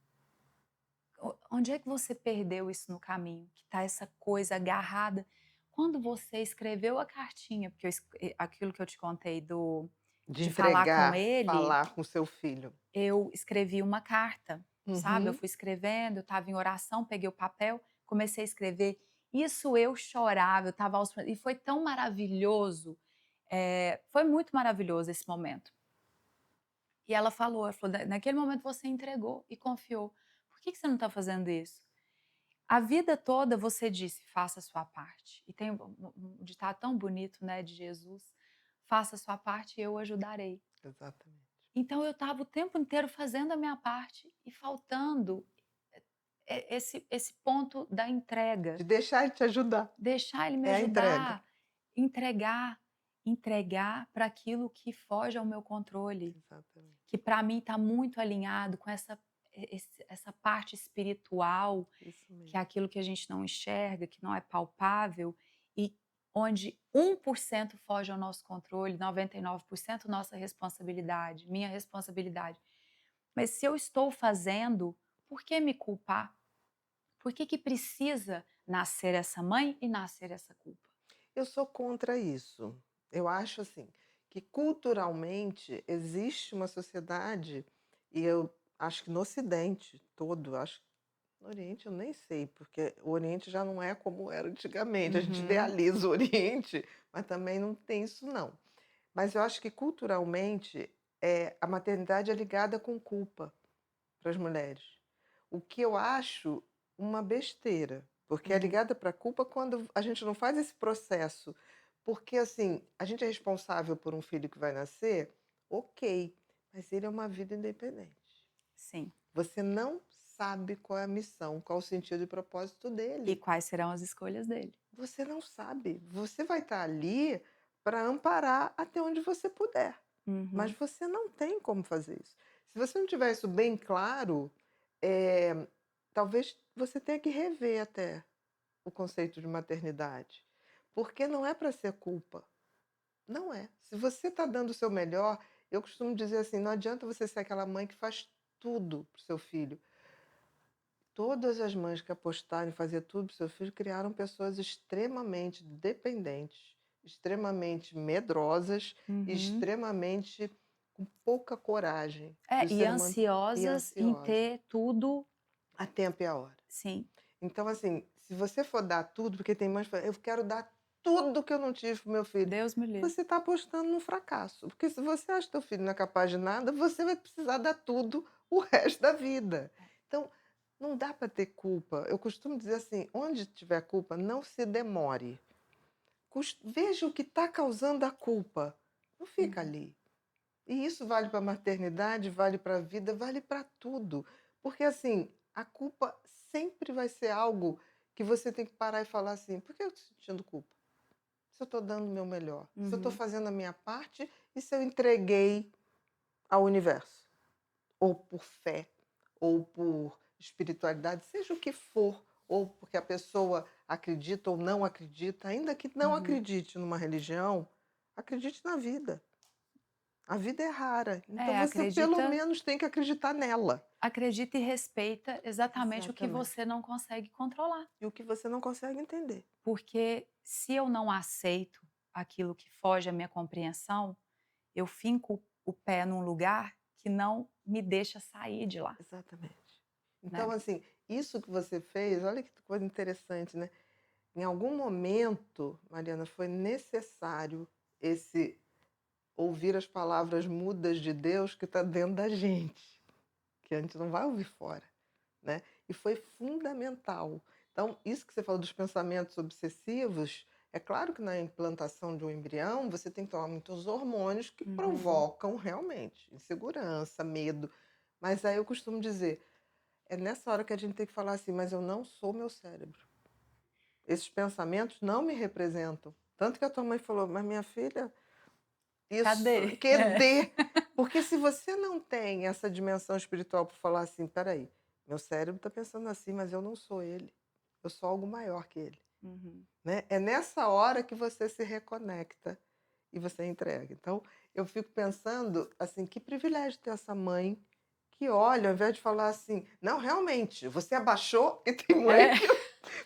Onde é que você perdeu isso no caminho? Que tá essa coisa agarrada. quando você escreveu a cartinha, porque aquilo que eu te contei De de falar com entregar, ele, falar com seu filho. eu escrevi uma carta, sabe, eu Uhum. fui escrevendo, eu estava em oração, peguei o papel, comecei a escrever, isso eu chorava, eu estava aos e foi tão maravilhoso, foi muito maravilhoso esse momento. E ela falou: naquele momento você entregou e confiou, por que você não está fazendo isso?". A vida toda você disse: "Faça a sua parte", e tem um ditado tão bonito, né, de Jesus: "Faça a sua parte e eu ajudarei". Exatamente. Então eu estava o tempo inteiro fazendo a minha parte e faltando esse ponto da De entrega, deixar ele te ajudar. deixar ele me É a entrega. ajudar, entregar, entregar para aquilo que foge ao meu controle, Exatamente. que para mim está muito alinhado com essa parte espiritual, Isso que é mesmo. aquilo que a gente não enxerga, que não é palpável, e onde 1% foge ao nosso controle, 99% nossa responsabilidade, minha responsabilidade. Mas se eu estou fazendo, por que me culpar? Por que precisa nascer essa mãe e nascer essa culpa? Eu sou contra isso. Eu acho assim, que culturalmente existe uma sociedade, e eu acho que no Ocidente todo, acho que no Oriente eu nem sei, porque o Oriente já não é como era antigamente. A gente Uhum, idealiza o Oriente, mas também não tem isso não. Mas eu acho que culturalmente, a maternidade é ligada com culpa para as mulheres. O que eu acho uma besteira, porque é uhum. ligada para a culpa quando a gente não faz esse processo. Porque, assim, a gente é responsável por um filho que vai nascer, ok, mas ele é uma vida independente. Sim. Você não sabe qual é a missão, qual o sentido e propósito E dele. quais serão as escolhas dele? Você não sabe. Você vai estar ali para amparar até onde você puder. Mas Uhum. você não tem como fazer isso. Se você não tiver isso bem claro, talvez você tenha que rever até o conceito de maternidade. Porque não é para ser culpa. Não é. Se você está dando o seu melhor, eu costumo dizer assim: não adianta você ser aquela mãe que faz tudo para o seu filho. Todas as mães que apostaram em fazer tudo para o seu filho criaram pessoas extremamente dependentes, extremamente medrosas, Uhum. extremamente com pouca coragem do E ser humano e ansiosas em ansiosa. ter tudo, A tempo e a hora. sim, Então, assim, se você for dar tudo, porque tem mães que falam, eu quero dar tudo que eu não tive para meu filho. Deus me livre. Você está apostando no fracasso. Porque se você acha que teu filho não é capaz de nada, você vai precisar dar tudo o resto da vida. Então, não dá para ter culpa. Eu costumo dizer assim: onde tiver culpa, não se demore. Veja o que está causando a culpa. Não fica Uhum. ali. E isso vale para a maternidade, vale para a vida, vale para tudo. Porque, assim, a culpa sempre vai ser algo que você tem que parar e falar assim: por que eu estou sentindo culpa? Se eu estou dando o meu melhor, se eu estou Uhum. fazendo a minha parte e se eu entreguei ao universo, ou por fé, ou por espiritualidade, seja o que for, ou porque a pessoa acredita ou não acredita, ainda que não Uhum. acredite numa religião, acredite na vida. A vida é rara, então você pelo Acredita, menos tem que acreditar nela. acredita e respeita exatamente o que Exatamente. você não consegue controlar. E o que você não consegue entender. Porque se eu não aceito aquilo que foge à minha compreensão, eu finco o pé num lugar que não me deixa sair de lá, Exatamente. Então, né. assim, isso que você fez, olha que coisa interessante, né? Em algum momento, Mariana, foi necessário esse ouvir as palavras mudas de Deus que está dentro da gente, que a gente não vai ouvir fora, né? E foi fundamental. Então, isso que você falou dos pensamentos obsessivos, é claro que na implantação de um embrião você tem que tomar muitos hormônios que Uhum. provocam realmente insegurança, medo. Mas aí eu costumo dizer, é nessa hora que a gente tem que falar assim, mas eu não sou meu cérebro. Esses pensamentos não me representam. Tanto que a tua mãe falou, mas minha filha, Cadê? isso, QD. Porque se você não tem essa dimensão espiritual para falar assim, peraí, meu cérebro está pensando assim, mas eu não sou ele. Eu sou algo maior que ele. Uhum. Né? É nessa hora que você se reconecta e você entrega. Então, eu fico pensando assim, que privilégio ter essa mãe que olha, ao invés de falar assim, não, realmente, você abaixou, porque tem mãe É. que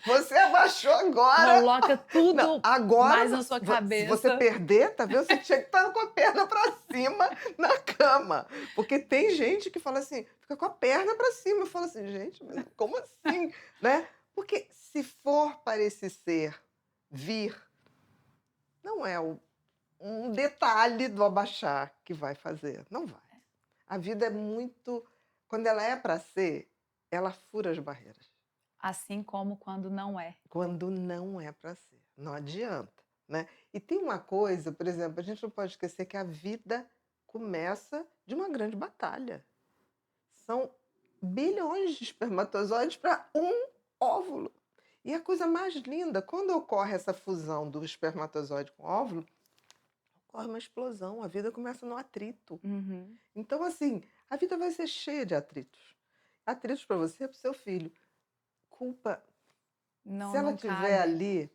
Você abaixou agora. Coloca Não, tudo agora, mais na sua se você cabeça. perder, tá vendo? Você tinha que estar com a perna para cima na cama. Porque tem gente que fala assim, fica com a perna para cima. Eu falo assim, gente, mas como assim? Né? Porque se for para esse ser vir, não é um detalhe do abaixar que vai fazer. Não vai. A vida é muito. Quando ela é para ser, ela fura as barreiras. Assim como quando não é. Quando não é para ser. Não adianta, né. E tem uma coisa, por exemplo, a gente não pode esquecer que a vida começa de uma grande batalha. São bilhões de espermatozoides para um óvulo. E a coisa mais linda, quando ocorre essa fusão do espermatozoide com o óvulo, ocorre uma explosão, a vida começa no atrito. Uhum. Então, assim, a vida vai ser cheia de atritos. Atritos para você, para o seu filho. Culpa, Não, se ela não tiver cabe. ali,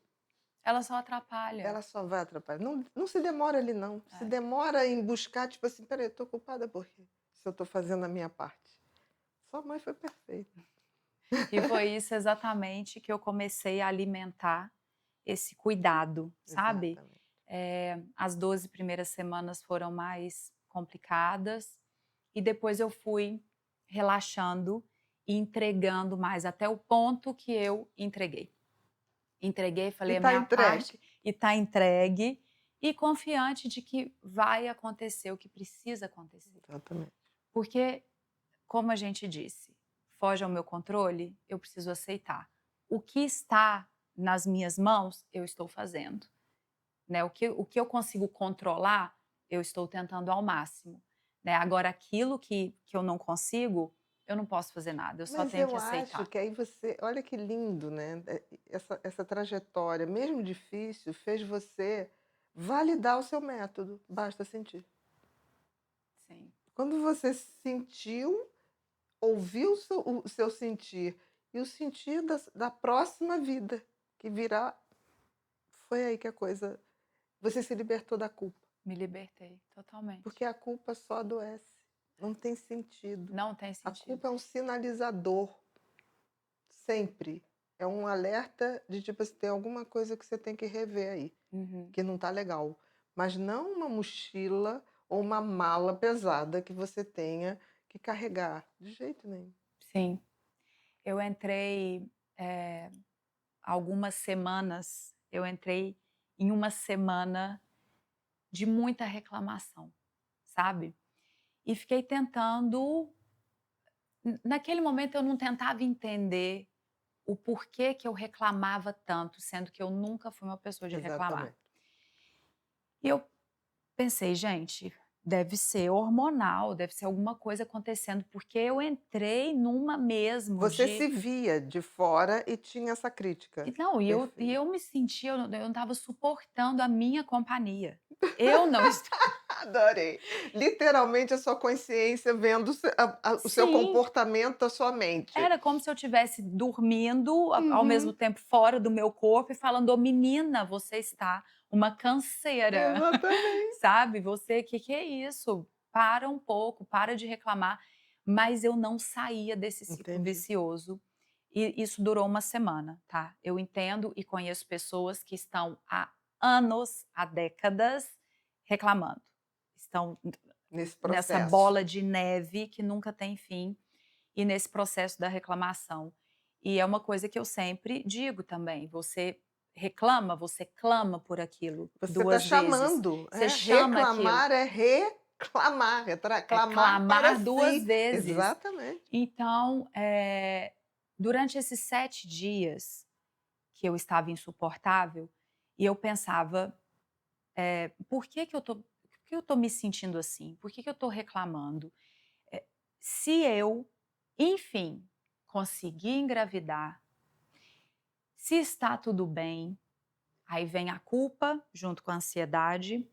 Ela só atrapalha. ela só vai atrapalhar. Não, não se demora ali, não. Se É. demora em buscar, tipo assim, peraí, eu tô culpada por quê? Se eu tô fazendo a minha parte. Sua mãe foi perfeita. E foi isso exatamente que eu comecei a alimentar esse cuidado, sabe? Exatamente. As 12 primeiras semanas foram mais complicadas e depois eu fui relaxando e entregando mais até o ponto que eu entreguei. Entreguei, E falei a tá minha parte entregue. e está entregue e confiante de que vai acontecer o que precisa acontecer. Exatamente. Porque, como a gente disse, foge ao meu controle, eu preciso aceitar. O que está nas minhas mãos, eu estou fazendo. Né? O que eu consigo controlar, eu estou tentando ao máximo. Né? Agora, aquilo que eu não consigo, eu não posso fazer nada, eu só Mas tenho eu que acho aceitar. que aí você. Olha que lindo, né? Essa trajetória, mesmo difícil, fez você validar o seu método. Basta sentir. Sim, Quando você sentiu, ouviu o seu sentir e o sentir da próxima vida que virá, foi aí que a coisa. Você se libertou da culpa. me libertei Porque totalmente. a culpa só adoece. Não tem sentido. Não tem A sentido. culpa é um sinalizador. Sempre. É um alerta de tipo assim, tem alguma coisa que você tem que rever aí, Uhum. que não tá legal. Mas não uma mochila ou uma mala pesada que você tenha que carregar. De jeito nenhum. Sim, eu entrei algumas semanas, eu entrei em uma semana de muita reclamação, sabe? E fiquei tentando. Naquele momento eu não tentava entender o porquê que eu reclamava tanto, sendo que eu nunca fui uma pessoa de reclamar. Exatamente. E eu pensei, gente, deve ser hormonal, deve ser alguma coisa acontecendo, porque eu entrei numa mesmo Você de. se via de fora e tinha essa crítica. Não, e Perfeito. eu me sentia, eu não estava suportando a minha companhia. Eu não estava. Adorei. Literalmente a sua consciência vendo o seu Sim, comportamento, a sua mente. era como se eu estivesse dormindo, ao mesmo Uhum. tempo fora do meu corpo e falando: "Ô menina, você está uma canseira", Exatamente. sabe, "Você, que é isso? Para um pouco, para de reclamar", mas eu não saía desse ciclo Entendi. vicioso, e isso durou uma semana, tá. Eu entendo e conheço pessoas que estão há anos, há décadas, reclamando. Estão Nesse nessa processo. bola de neve que nunca tem fim, e nesse processo da reclamação. E é uma coisa que eu sempre digo também: você reclama, você clama por aquilo Você está 2 vezes. chamando, Você é, chama aquilo, reclamar é reclamar, é clamar para clamar 2 si. vezes. Exatamente. Então, durante esses 7 dias que eu estava insuportável, e eu pensava, por que eu tô me sentindo assim? Por que eu tô reclamando? Se eu, enfim, conseguir engravidar, se está tudo bem, aí vem a culpa junto com a ansiedade,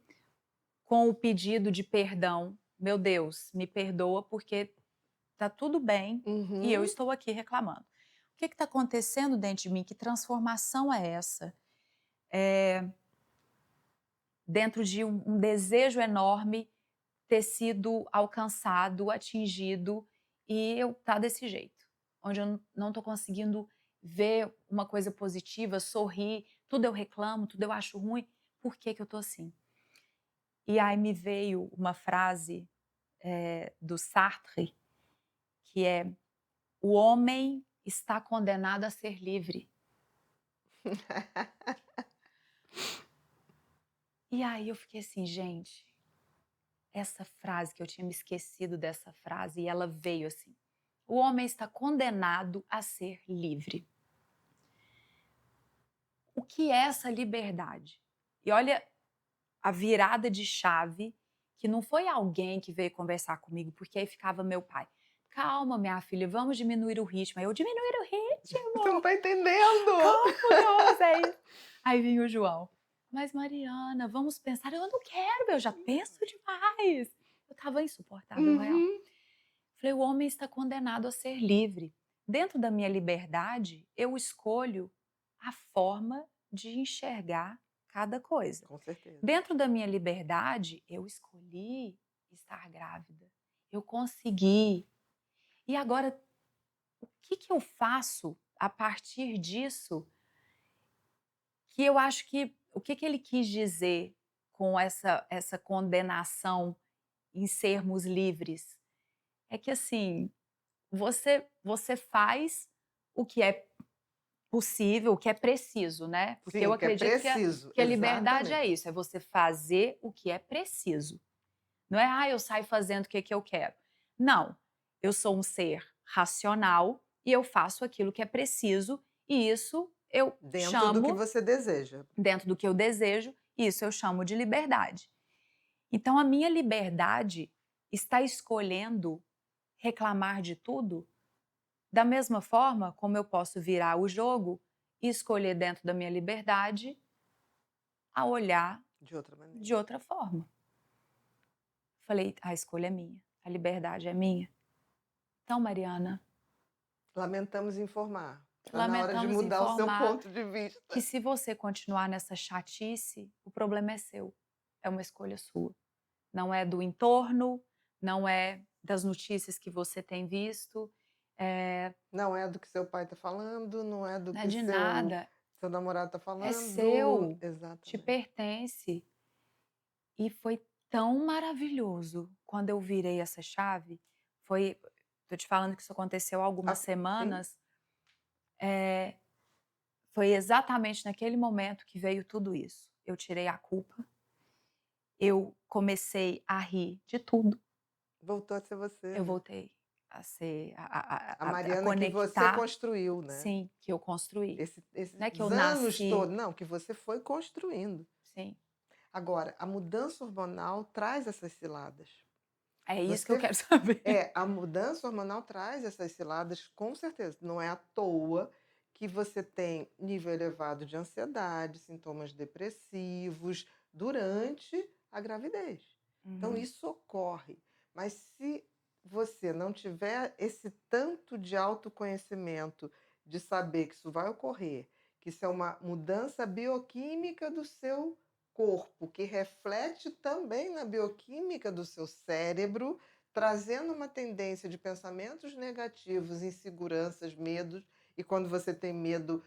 com o pedido de perdão. Meu Deus, me perdoa porque tá tudo bem e eu Uhum. estou aqui reclamando. O que está acontecendo dentro de mim? Que transformação é essa? Dentro de um desejo enorme ter sido alcançado, atingido, e eu tá desse jeito, onde eu não estou conseguindo ver uma coisa positiva, sorrir, tudo eu reclamo, tudo eu acho ruim, por que que eu tô assim? E aí me veio uma frase, do Sartre, que é: "O homem está condenado a ser livre". E aí eu fiquei assim: "Gente, essa frase que eu tinha me esquecido dessa frase e ela veio assim: "O homem está condenado a ser livre". O que é essa liberdade? E olha a virada de chave, que não foi alguém que veio conversar comigo, porque aí ficava meu pai: "Calma, minha filha, vamos diminuir o ritmo". Aí eu: "Diminuir o Você não ritmo? está entendendo. Como que eu vou fazer isso?". Aí vinha o João: "Mas Mariana, vamos pensar". Eu: "Eu não quero, eu já penso demais". Eu estava insuportável, real. Uhum. Falei: "O homem está condenado a ser livre. Dentro da minha liberdade, eu escolho a forma de enxergar cada coisa. Com certeza. Dentro da minha liberdade, eu escolhi estar grávida. Eu consegui. E agora, o que que eu faço a partir disso, que eu acho que o que que ele quis dizer com essa condenação em sermos livres? É que assim, você faz o que é possível, o que é preciso, né, porque eu Sim, que é acredito que a preciso, que a liberdade é exatamente. isso, é você fazer o que é preciso. Não é: "Ah, eu saio fazendo o que que eu quero". Não, eu sou um ser racional e eu faço aquilo que é preciso, e isso eu Dentro do que chamo, você deseja. dentro do que eu desejo, isso eu chamo de liberdade. Então a minha liberdade está escolhendo reclamar de tudo? Da mesma forma como eu posso virar o jogo e escolher dentro da minha liberdade a olhar De outra de maneira. outra forma. Falei: "A escolha é minha, a liberdade é minha". Então, Mariana, Lamentamos informar. Está na hora de lamentamos mudar o seu informar ponto de que vista. se você continuar nessa chatice, o problema é seu, é uma escolha sua. Não é do entorno, não é das notícias que você tem visto, Não é do que seu pai está falando, não é do não é que de seu nada, namorado está é falando. seu, te Exatamente. pertence. E foi tão maravilhoso quando eu virei essa chave, foi tô te falando que isso aconteceu há algumas Ah, sim, semanas, eh, foi exatamente naquele momento que veio tudo isso. Eu tirei a culpa, eu comecei a rir de tudo, voltou a ser você, eu né. voltei a ser A a Mariana que você conectar, construiu, né. sim, que eu construí. Não é que eu Esses anos nasci, todos não, que você foi construindo. sim, Agora, a mudança hormonal traz essas ciladas. é isso que eu Você quero saber. a mudança hormonal traz essas ciladas, com certeza. Não é à toa que você tem nível elevado de ansiedade, sintomas depressivos durante a gravidez. Então Uhum, isso ocorre. Mas se você não tiver esse tanto de autoconhecimento, de saber que isso vai ocorrer, que isso é uma mudança bioquímica do seu corpo, que reflete também na bioquímica do seu cérebro, trazendo uma tendência de pensamentos negativos, inseguranças, medos, e quando você tem medo,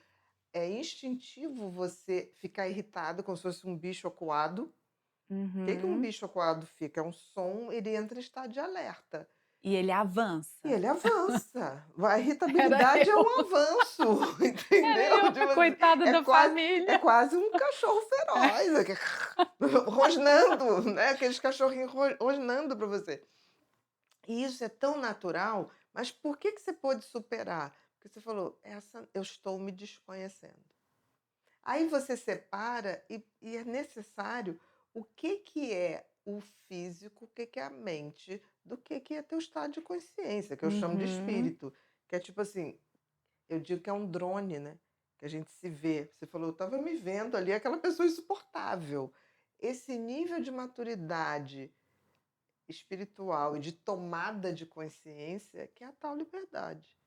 é instintivo você ficar irritado, como se fosse um bicho acuado. O que que um uhum. bicho acuado fica? É um som, ele entra em estado de alerta. E ele E avança. ele avança. A Era irritabilidade é eu. um avanço, Era entendeu? eu, Tipo a assim, coitada da é família. quase um cachorro feroz, rosnando, né? Aqueles cachorrinhos rosnando para você. E isso é tão natural, mas por que que você pôde superar? Porque você falou: "Essa eu estou me desconhecendo". Aí você separa e é necessário o que que é o físico, o que que é a mente, do que é teu estado de consciência, que eu chamo de Uhum. espírito, que é tipo assim, eu digo que é um drone, né, que a gente se vê. Você falou: "Eu estava me vendo ali, aquela pessoa insuportável". Esse nível de maturidade espiritual e de tomada de consciência, que é a tal liberdade,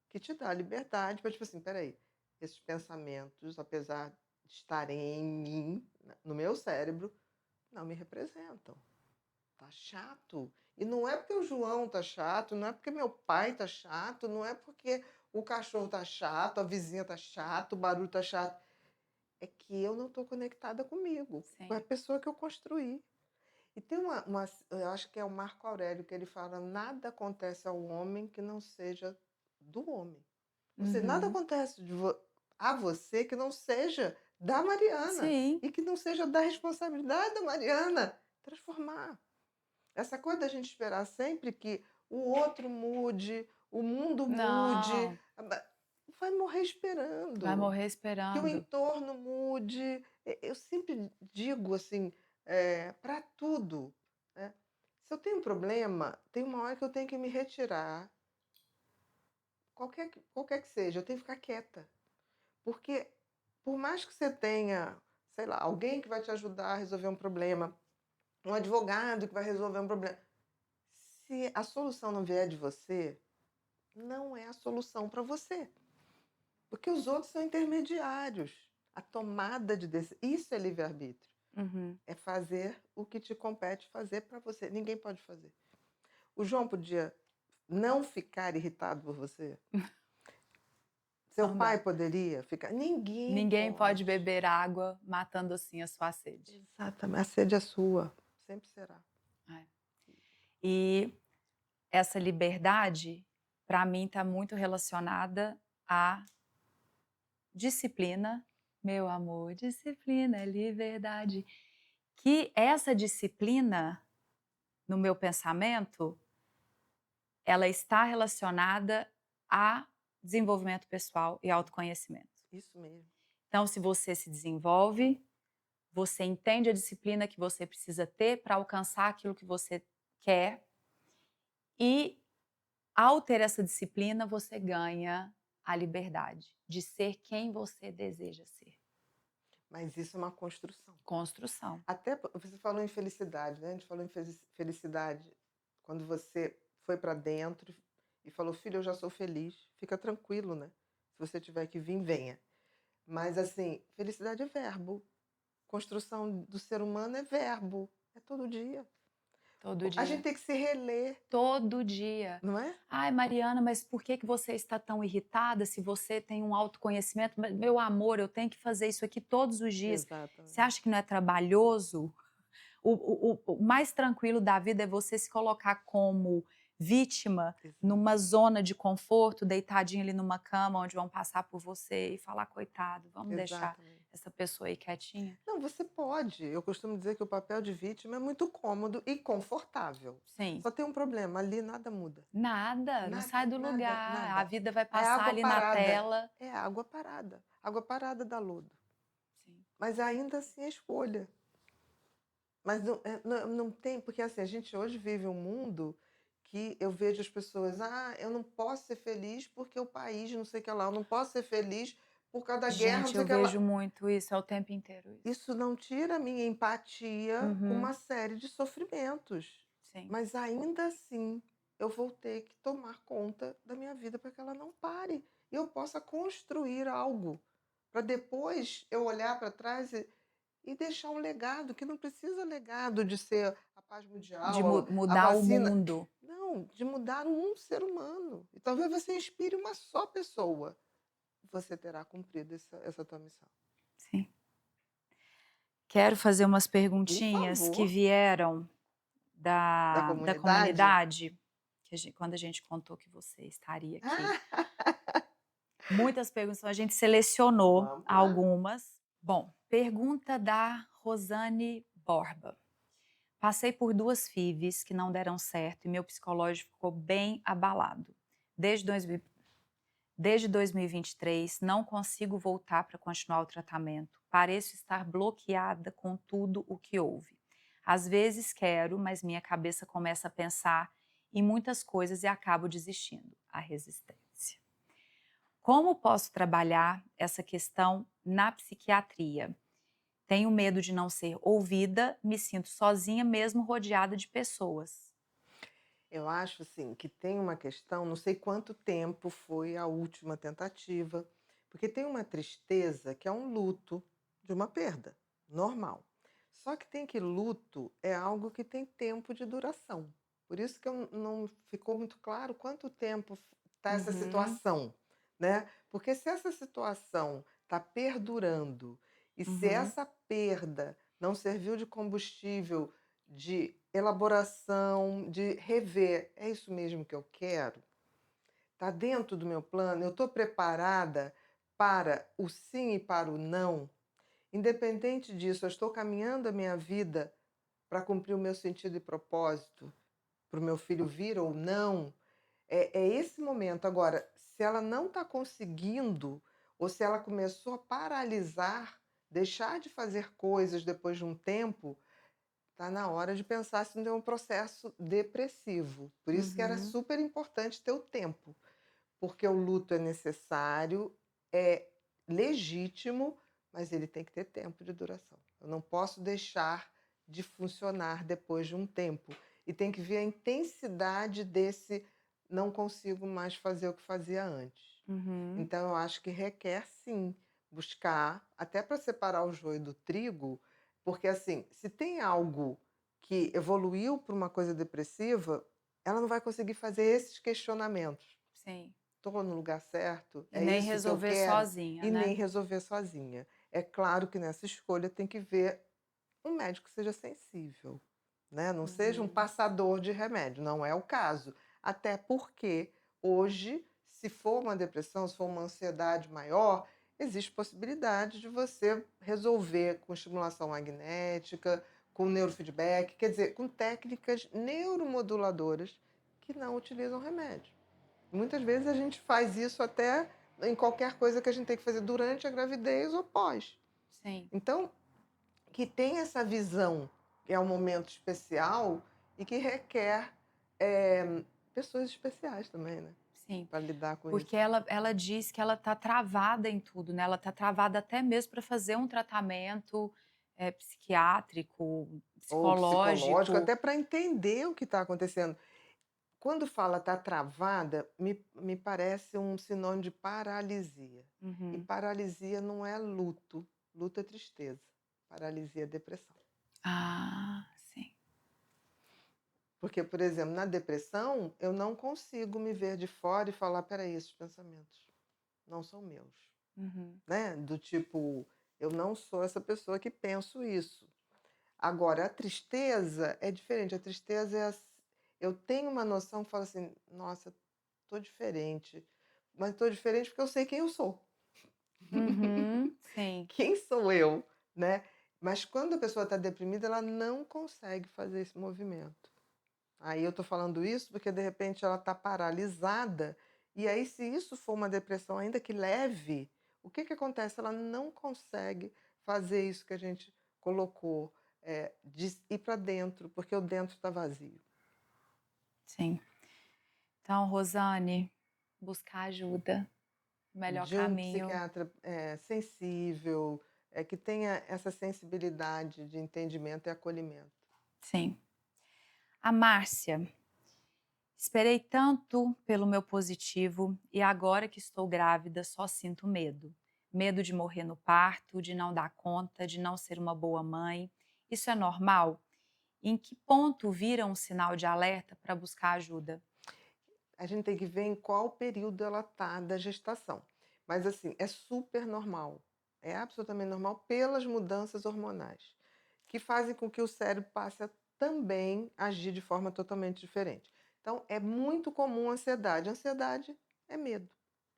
que te dá liberdade para, tipo assim, espera aí, esses pensamentos, apesar de estarem em mim, no meu cérebro, não me representam. Tá chato. E não é porque o João tá chato, não é porque meu pai tá chato, não é porque o cachorro tá chato, a vizinha tá chato, o barulho tá chato. É que eu não estou conectada comigo, com a Sim. pessoa que eu construí. E tem eu acho que é o Marco Aurélio, que ele fala: nada acontece ao homem que não seja do homem. Ou seja, nada Uhum. acontece a você que não seja da Mariana Sim. e que não seja da responsabilidade da Mariana transformar. Essa coisa da gente esperar sempre que o outro mude, o mundo mude, Não, vai morrer vai esperando. morrer Que o esperando. entorno mude. Eu sempre digo assim, para tudo, né? Se eu tenho um problema, tem uma hora que eu tenho que me retirar, qualquer que seja, eu tenho que ficar quieta. Porque por mais que você tenha, sei lá, alguém que vai te ajudar a resolver um problema, um advogado que vai resolver um problema, se a solução não vier de você, não é a solução para você. Porque os outros são intermediários. A tomada de decisão, isso é livre-arbítrio. Uhum. É fazer o que te compete fazer para você. Ninguém pode fazer. O João podia não ficar irritado por você? Seu Não pai dá. poderia ficar? Ninguém Ninguém pode pode. beber água matando assim a sua sede. Exatamente. A sede é sua. Sempre será. É. E essa liberdade, para mim, está muito relacionada à disciplina. Meu amor, disciplina é liberdade. Que essa disciplina, no meu pensamento, ela está relacionada a desenvolvimento pessoal e autoconhecimento. Isso mesmo. Então, se você se desenvolve, você entende a disciplina que você precisa ter para alcançar aquilo que você quer e, ao ter essa disciplina, você ganha a liberdade de ser quem você deseja ser. Mas isso é uma construção. Construção. Até você falou em felicidade, né? A gente falou em felicidade quando você foi para dentro e falou: filho, eu já sou feliz. Fica tranquilo, né? Se você tiver que vir, venha. Mas assim, felicidade é verbo. Construção do ser humano é verbo. É todo dia. Todo A gente dia. tem que se reler, Todo dia. não é? Ai, Mariana, mas por que você está tão irritada se você tem um autoconhecimento? Meu amor, eu tenho que fazer isso aqui todos os dias. Você Exatamente. acha que não é trabalhoso? O mais tranquilo da vida é você se colocar como vítima numa Exatamente. zona de conforto, deitadinho ali numa cama onde vão passar por você e falar, coitado, vamos deixar Exatamente. essa pessoa aí quietinha? Não, você pode. Eu costumo dizer que o papel de vítima é muito cômodo e confortável. Sim. Só tem um problema, ali nada muda. Nada, não sai Nada, do nada, lugar. A nada. vida vai É passar água ali na parada. tela. É água parada. Água parada dá lodo. Sim. Mas ainda assim é escolha. Mas não tem, porque assim, a gente hoje vive um mundo que eu vejo as pessoas, eu não posso ser feliz porque o país não sei o que lá, eu não posso ser feliz por causa da guerra, não Gente, sei eu o que lá. vejo muito isso, é o tempo inteiro isso. Isso não tira a minha empatia com uma Uhum, série de sofrimentos. sim. Mas ainda assim, eu vou ter que tomar conta da minha vida para que ela não pare. E eu possa construir algo. Para depois eu olhar para trás e deixar um legado, que não precisa legado de ser a paz De mundial, a mudar o vacina. mundo. Não, de mudar um ser humano. E talvez você inspire uma só pessoa. Você terá cumprido essa tua missão. Sim. Quero fazer umas Por perguntinhas que favor, vieram da da comunidade. comunidade, que quando a gente contou que você estaria aqui. Muitas perguntas, então a gente selecionou Vamos lá. algumas. Bom, pergunta da Rosane Borba. Passei por 2 FIVs que não deram certo e meu psicológico ficou bem abalado. Desde 2000 Desde 2023, não consigo voltar para continuar o tratamento. Pareço estar bloqueada com tudo o que houve. Às vezes quero, mas minha cabeça começa a pensar em muitas coisas e acabo desistindo. A resistência. Como posso trabalhar essa questão na psiquiatria? Tenho medo de não ser ouvida, me sinto sozinha mesmo rodeada de pessoas. Eu acho assim que tem uma questão, não sei quanto tempo foi a última tentativa, porque tem uma tristeza que é um luto de uma perda, normal. Só que tem que luto é algo que tem tempo de duração. Por isso que eu não ficou muito claro quanto tempo está essa Uhum, situação, né? Porque se essa situação está perdurando e se uhum, essa perda não serviu de combustível, de elaboração, de rever, é isso mesmo que eu quero? Está dentro do meu plano? Eu estou preparada para o sim e para o não? Independente disso, eu estou caminhando a minha vida para cumprir o meu sentido e propósito, para o meu filho vir ou não? É esse momento. Agora, se ela não está conseguindo, ou se ela começou a paralisar, deixar de fazer coisas depois de um tempo, está na hora de pensar se não é um processo depressivo. Por isso que era uhum, super importante ter o tempo, porque o luto é necessário, é legítimo, mas ele tem que ter tempo de duração. Eu não posso deixar de funcionar depois de um tempo. E tem que ver a intensidade desse não consigo mais fazer o que fazia antes. uhum. Então, eu acho que requer sim buscar, até para separar o joio do trigo, porque assim, se tem algo que evoluiu para uma coisa depressiva, ela não vai conseguir fazer esses questionamentos. Sim. Estou no lugar certo? E É nem isso que eu resolver quero? sozinha, E nem né? resolver sozinha. É claro que nessa escolha tem que ver um médico que seja sensível, né? Não seja um Uhum, passador de remédio, não é o caso. Até porque hoje, se for uma depressão, se for uma ansiedade maior, existe possibilidade de você resolver com estimulação magnética, com neurofeedback, quer dizer, com técnicas neuromoduladoras que não utilizam remédio. Muitas vezes a gente faz isso até em qualquer coisa que a gente tem que fazer durante a gravidez ou pós. sim, Então, que tem essa visão, que é um momento especial e que requer pessoas especiais também, né? sim. Para lidar com Porque isso. ela diz que ela tá travada em tudo, né, ela tá travada até mesmo para fazer um tratamento, psiquiátrico, Ou psicológico, psicológico. até para entender o que está acontecendo. Quando fala tá travada, me parece um sinônimo de paralisia. E Uhum. paralisia não é luto. Luto é tristeza. Paralisia é depressão. Ah, sim. Porque, por exemplo, na depressão, eu não consigo me ver de fora e falar: peraí, esses pensamentos não são meus. Uhum. Né? Do tipo, eu não sou essa pessoa que penso isso. Agora, a tristeza é diferente. A tristeza é. Eu tenho uma noção, falo assim: nossa, tô diferente. Mas tô diferente porque eu sei quem eu sou. Uhum. Sim. Quem sou eu, né? Mas quando a pessoa está deprimida, ela não consegue fazer esse movimento. Aí eu estou falando isso porque de repente ela está paralisada, e aí, se isso for uma depressão, ainda que leve, o que, que acontece? Ela não consegue fazer isso que a gente colocou, de ir para dentro, porque o dentro está vazio. Sim. Então, Rosane, buscar ajuda, o melhor De um caminho. psiquiatra sensível, que tenha essa sensibilidade de entendimento e acolhimento. Sim. A Márcia: esperei tanto pelo meu positivo e agora que estou grávida só sinto medo. Medo de morrer no parto, de não dar conta, de não ser uma boa mãe. Isso é normal? Em que ponto vira um sinal de alerta para buscar ajuda? A gente tem que ver em qual período ela está da gestação. Mas assim, é super normal. É absolutamente normal pelas mudanças hormonais, que fazem com que o cérebro passe a também agir de forma totalmente diferente. Então, é muito comum a ansiedade. Ansiedade é medo,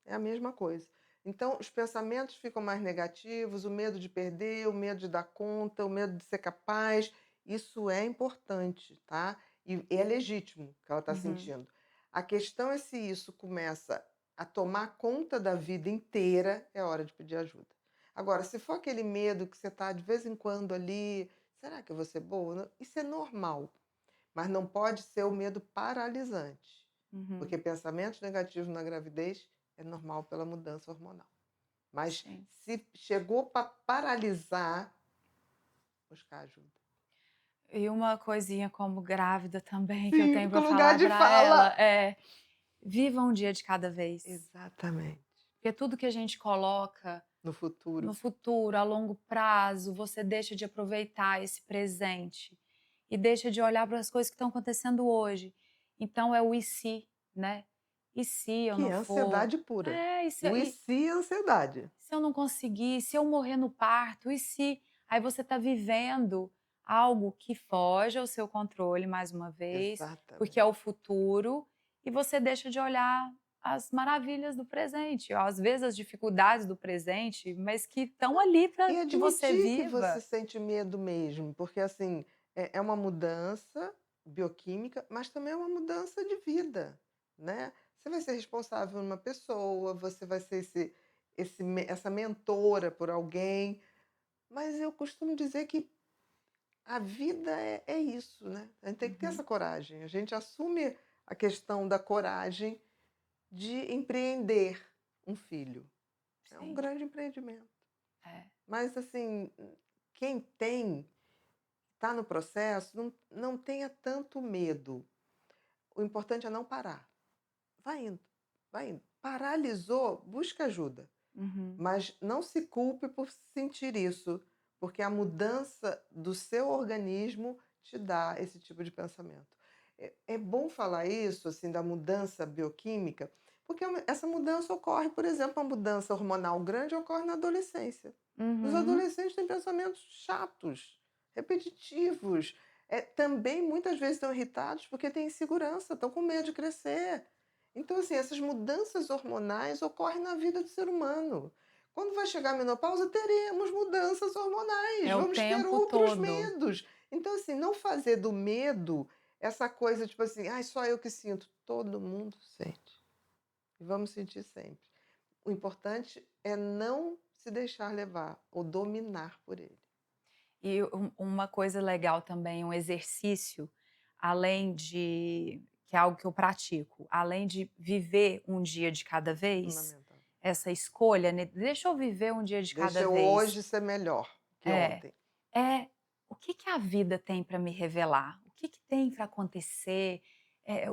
é a mesma coisa. Então, os pensamentos ficam mais negativos, o medo de perder, o medo de dar conta, o medo de ser capaz. Isso é importante, tá? E é legítimo que ela está Uhum, sentindo. A questão é se isso começa a tomar conta da vida inteira, é hora de pedir ajuda. Agora, se for aquele medo que você está de vez em quando ali, será que eu vou ser boa? Isso é normal, mas não pode ser o medo paralisante, uhum, porque pensamentos negativos na gravidez é normal pela mudança hormonal. Mas sim. se chegou para paralisar, buscar ajuda. E uma coisinha como grávida também que eu Sim, tenho com para lugar falar de para ela fala. é: viva um dia de cada vez. Exatamente. Porque tudo que a gente coloca No futuro. no futuro, a longo prazo, você deixa de aproveitar esse presente. e deixa de olhar para as coisas que estão acontecendo hoje. Então é o "e se", né. "E se eu Que não é for?" ansiedade pura. É, O "e se" é ansiedade. se eu não conseguir, se eu morrer no parto, e se? Aí você está vivendo algo que foge ao seu controle mais uma vez, porque é Exatamente. o futuro, e você deixa de olhar as maravilhas do presente, ou às vezes as dificuldades do presente, mas que estão ali para E que você admitir que você viva. sente medo mesmo, porque assim, é uma mudança bioquímica, mas também é uma mudança de vida, né. Você vai ser responsável por uma pessoa, você vai ser essa mentora por alguém, mas eu costumo dizer que a vida é isso, né. A gente tem que ter essa Uhum, coragem, a gente assume a questão da coragem de empreender um filho. É um sim, grande empreendimento. é. Mas assim, quem está no processo, não tenha tanto medo. O importante é não parar. Vai indo, vai indo. Paralisou, busca ajuda. Uhum, Mas não se culpe por sentir isso, porque a mudança do seu organismo te dá esse tipo de pensamento. É bom falar isso, assim, da mudança bioquímica, porque essa mudança ocorre, por exemplo, a mudança hormonal grande ocorre na adolescência. Os uhum. adolescentes têm pensamentos chatos, repetitivos. Também muitas vezes estão irritados porque têm insegurança, estão com medo de crescer. Então, assim, essas mudanças hormonais ocorrem na vida do ser humano. Quando vai chegar a menopausa, teremos mudanças hormonais, É o vamos ter tempo outros todo. medos. Então, assim, não fazer do medo essa coisa tipo assim, ai, só eu que sinto. Todo mundo sente. E vamos sentir sempre. O importante é não se deixar levar ou dominar por ele. E uma coisa legal também, um exercício, além de que é algo que eu pratico, além de viver um dia de cada vez, Fundamental. essa escolha, né, deixa eu viver um dia de Deixa cada eu vez. hoje ser melhor que É, ontem. o que que a vida tem para me revelar? O que que tem para acontecer?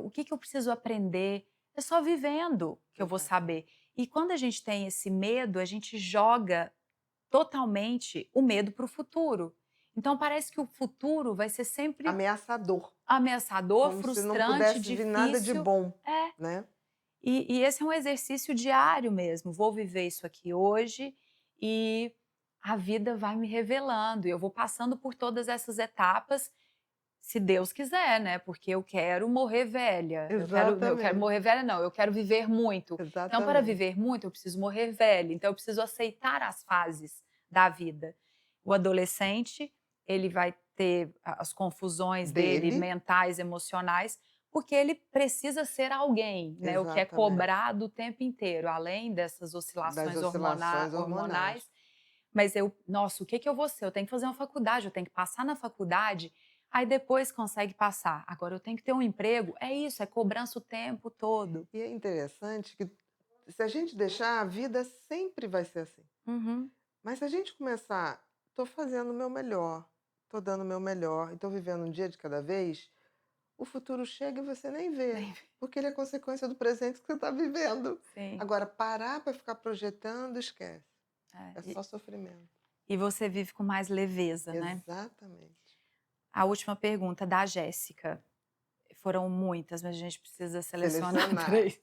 O que que eu preciso aprender? É só vivendo que eu vou saber. Exatamente. E quando a gente tem esse medo, a gente joga totalmente o medo para o futuro. Então parece que o futuro vai ser sempre Ameaçador. ameaçador, Como se não frustrante, pudesse vir nada de difícil. bom, É. né? E esse é um exercício diário mesmo. Vou viver isso aqui hoje e a vida vai me revelando. E eu vou passando por todas essas etapas, se Deus quiser, né? Porque eu quero morrer velha. Eu quero Exatamente, morrer velha, não. Eu quero viver muito. Então, para exatamente. viver muito, eu preciso morrer velha. Então, eu preciso aceitar as fases da vida. O adolescente, ele vai ter as confusões dele, Dele, mentais, emocionais, porque ele precisa ser alguém, né, o que é exatamente, cobrado o tempo inteiro, além dessas das oscilações oscilações hormonais. hormonais. Mas eu, nossa, o que que eu vou ser? Eu tenho que fazer uma faculdade, eu tenho que passar na faculdade, aí depois consegue passar. Agora eu tenho que ter um emprego, é isso, é cobrança o tempo todo. E é interessante que se a gente deixar, a vida sempre vai ser assim. Uhum. Mas se a gente começar, estou fazendo o meu melhor, estou dando o meu melhor, e estou vivendo um dia de cada vez, o futuro chega e você nem vê, Nem porque ele é consequência do presente que você está vivendo. sim. Agora, parar para ficar projetando, esquece. É, É só sofrimento. e você vive com mais leveza, né. Exatamente. A última pergunta da Jéssica, foram muitas, mas a gente precisa selecionar Selecionar. 3.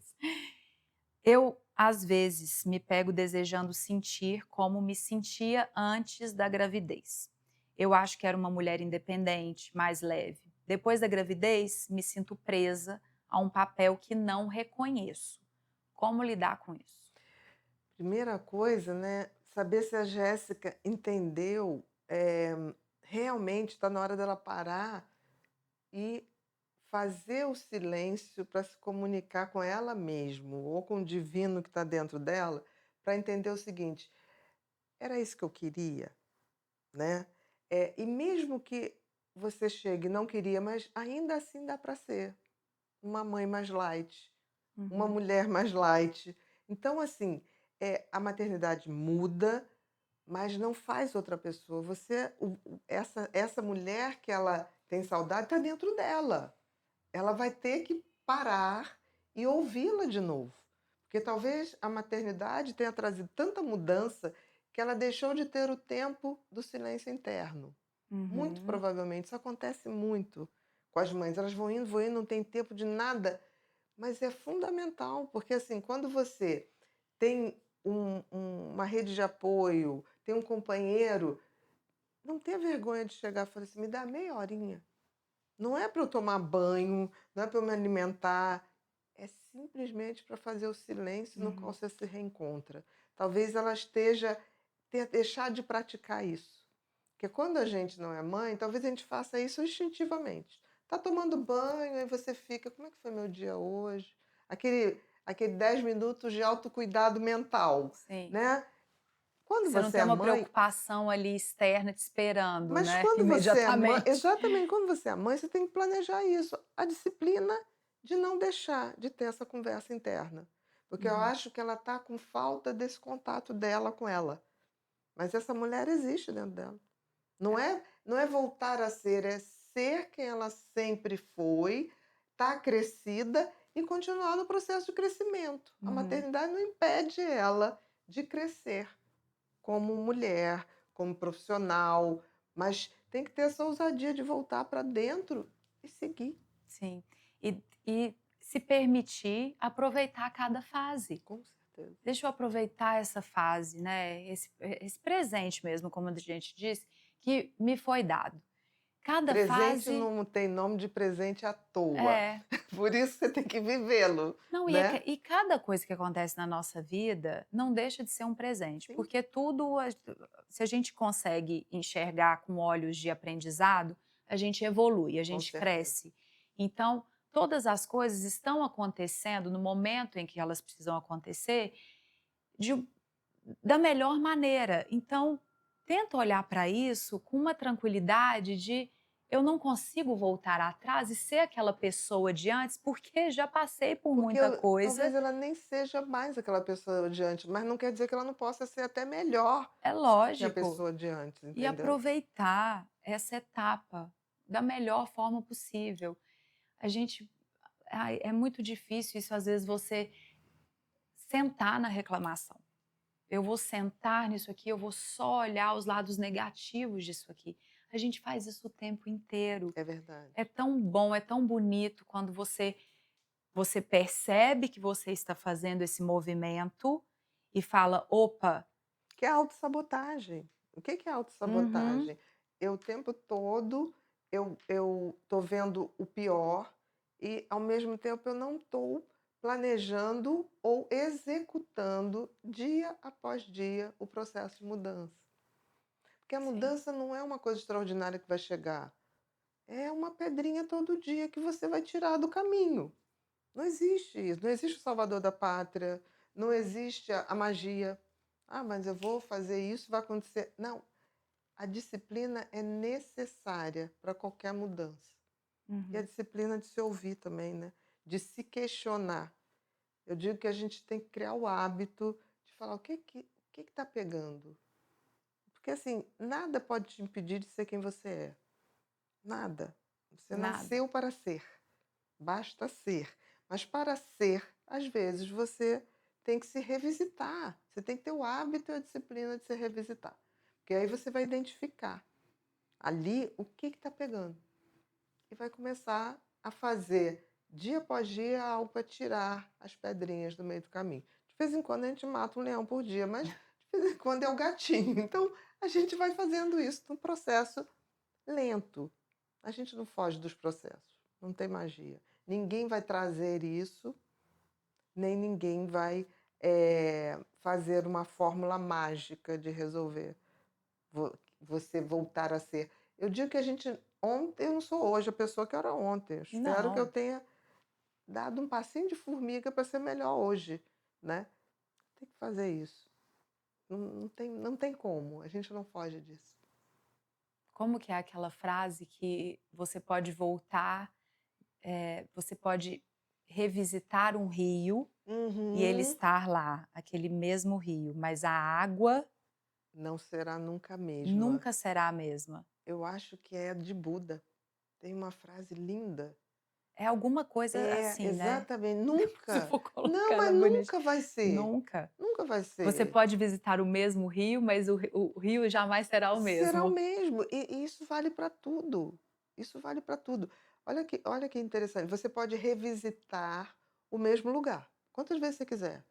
Eu, às vezes, me pego desejando sentir como me sentia antes da gravidez. Eu acho que era uma mulher independente, mais leve. Depois da gravidez, me sinto presa a um papel que não reconheço. Como lidar com isso? Primeira coisa, né, saber se a Jéssica entendeu, realmente está na hora dela parar e fazer o silêncio para se comunicar com ela mesmo ou com o divino que está dentro dela, para entender o seguinte: "Era isso que eu queria?", né. E mesmo que você chegue e não queria, mas ainda assim dá para ser uma mãe mais light, uma Uhum. mulher mais light. Então assim, a maternidade muda, mas não faz outra pessoa. Você essa mulher que ela tem saudade está dentro dela. Ela vai ter que parar e ouvi-la de novo. Porque talvez a maternidade tenha trazido tanta mudança que ela deixou de ter o tempo do silêncio interno. Muito Uhum. provavelmente. Isso acontece muito com as mães. Elas vão indo, não tem tempo de nada. Mas é fundamental, porque assim, quando você tem uma rede de apoio, tem um companheiro, não tenha vergonha de chegar e falar assim: me dá meia horinha. Não é para eu tomar banho, não é para eu me alimentar, é simplesmente para fazer o silêncio no qual Uhum. você se reencontra. Talvez ela esteja ter deixado de praticar isso. Porque quando a gente não é mãe, talvez a gente faça isso instintivamente. Tá tomando banho, e você fica, como é que foi meu dia hoje? Aquele 10 minutos de autocuidado mental, Sim. né? Quando Você não você tem é uma mãe, preocupação ali externa te esperando, mas né, quando você é mãe, imediatamente. exatamente, quando você é mãe, você tem que planejar isso. A disciplina de não deixar de ter essa conversa interna. Porque eu Uhum. acho que ela está com falta desse contato dela com ela. Mas essa mulher existe dentro dela. Não é voltar a ser, é ser quem ela sempre foi, tá crescida e continuar no processo de crescimento. A Uhum. maternidade não impede ela de crescer como mulher, como profissional, mas tem que ter essa ousadia de voltar para dentro e seguir, Sim. E se permitir aproveitar cada fase. com certeza. Deixa eu aproveitar essa fase, né, esse presente mesmo, como a gente disse, que me foi dado. Cada Presente fase não tem nome de presente à toa, é. por isso você tem que vivê-lo, Não, né? e cada coisa que acontece na nossa vida não deixa de ser um presente, Sim, porque tudo, se a gente consegue enxergar com olhos de aprendizado, a gente evolui, a com gente certeza. cresce. Então, todas as coisas estão acontecendo no momento em que elas precisam acontecer, de um da melhor maneira. Então, tenta olhar para isso com uma tranquilidade de eu não consigo voltar atrás e ser aquela pessoa de antes, porque já passei por Porque muita coisa. talvez ela nem seja mais aquela pessoa de antes, mas não quer dizer que ela não possa ser até melhor É que a lógico. pessoa de antes, E entendeu? aproveitar essa etapa da melhor forma possível. A gente, ai, é muito difícil isso, às vezes, você sentar na reclamação. Eu vou sentar nisso aqui, eu vou só olhar os lados negativos disso aqui. A gente faz isso o tempo inteiro. É verdade. É tão bom, é tão bonito quando você percebe que você está fazendo esse movimento e fala: "Opa". Que é autossabotagem. O que que é Uhum. autossabotagem? Eu o tempo todo eu tô vendo o pior e, ao mesmo tempo, eu não estou planejando ou executando, dia após dia, o processo de mudança. Porque a Sim. mudança não é uma coisa extraordinária que vai chegar, é uma pedrinha todo dia que você vai tirar do caminho. Não existe isso, não existe o salvador da pátria, não existe a magia. "Ah, mas eu vou fazer isso, vai acontecer". Não, a disciplina é necessária para qualquer mudança. E a Uhum. disciplina de se ouvir também, né, de se questionar. Eu digo que a gente tem que criar o hábito de falar: "O que que tá pegando?". Porque, assim, nada pode te impedir de ser quem você é, nada. Você Nada. nasceu para ser. Basta ser. Mas para ser, às vezes você tem que se revisitar. Você tem que ter o hábito e a disciplina de se revisitar. Porque aí você vai identificar ali o que está pegando. E vai começar a fazer, dia após dia, algo para tirar as pedrinhas do meio do caminho. De vez em quando a gente mata um leão por dia, mas de vez em quando é o gatinho. Então a gente vai fazendo isso num processo lento. A gente não foge dos processos, não tem magia. Ninguém vai trazer isso, nem ninguém vai fazer uma fórmula mágica de resolver você voltar a ser. Eu digo que a gente. Ontem eu não sou hoje a pessoa que era ontem. Eu espero que eu Não. tenha dado um passinho de formiga para ser melhor hoje, né? Tem que fazer isso. Não tem como, a gente não foge disso. Como que é aquela frase que você pode voltar, você pode revisitar um rio e ele Uhum. estar lá, aquele mesmo rio, mas a água Não será nunca a mesma. nunca será a mesma. Eu acho que é de Buda. Tem uma frase linda. É alguma coisa É, assim, né, exatamente. se Nunca. for Não, colocar ela mas bonita. nunca vai ser. Nunca. Nunca vai Você ser. pode visitar o mesmo rio, mas o rio jamais será o Será o mesmo. mesmo. E isso vale para tudo. Isso vale para tudo. Olha que interessante. Você pode revisitar o mesmo lugar, quantas vezes você quiser,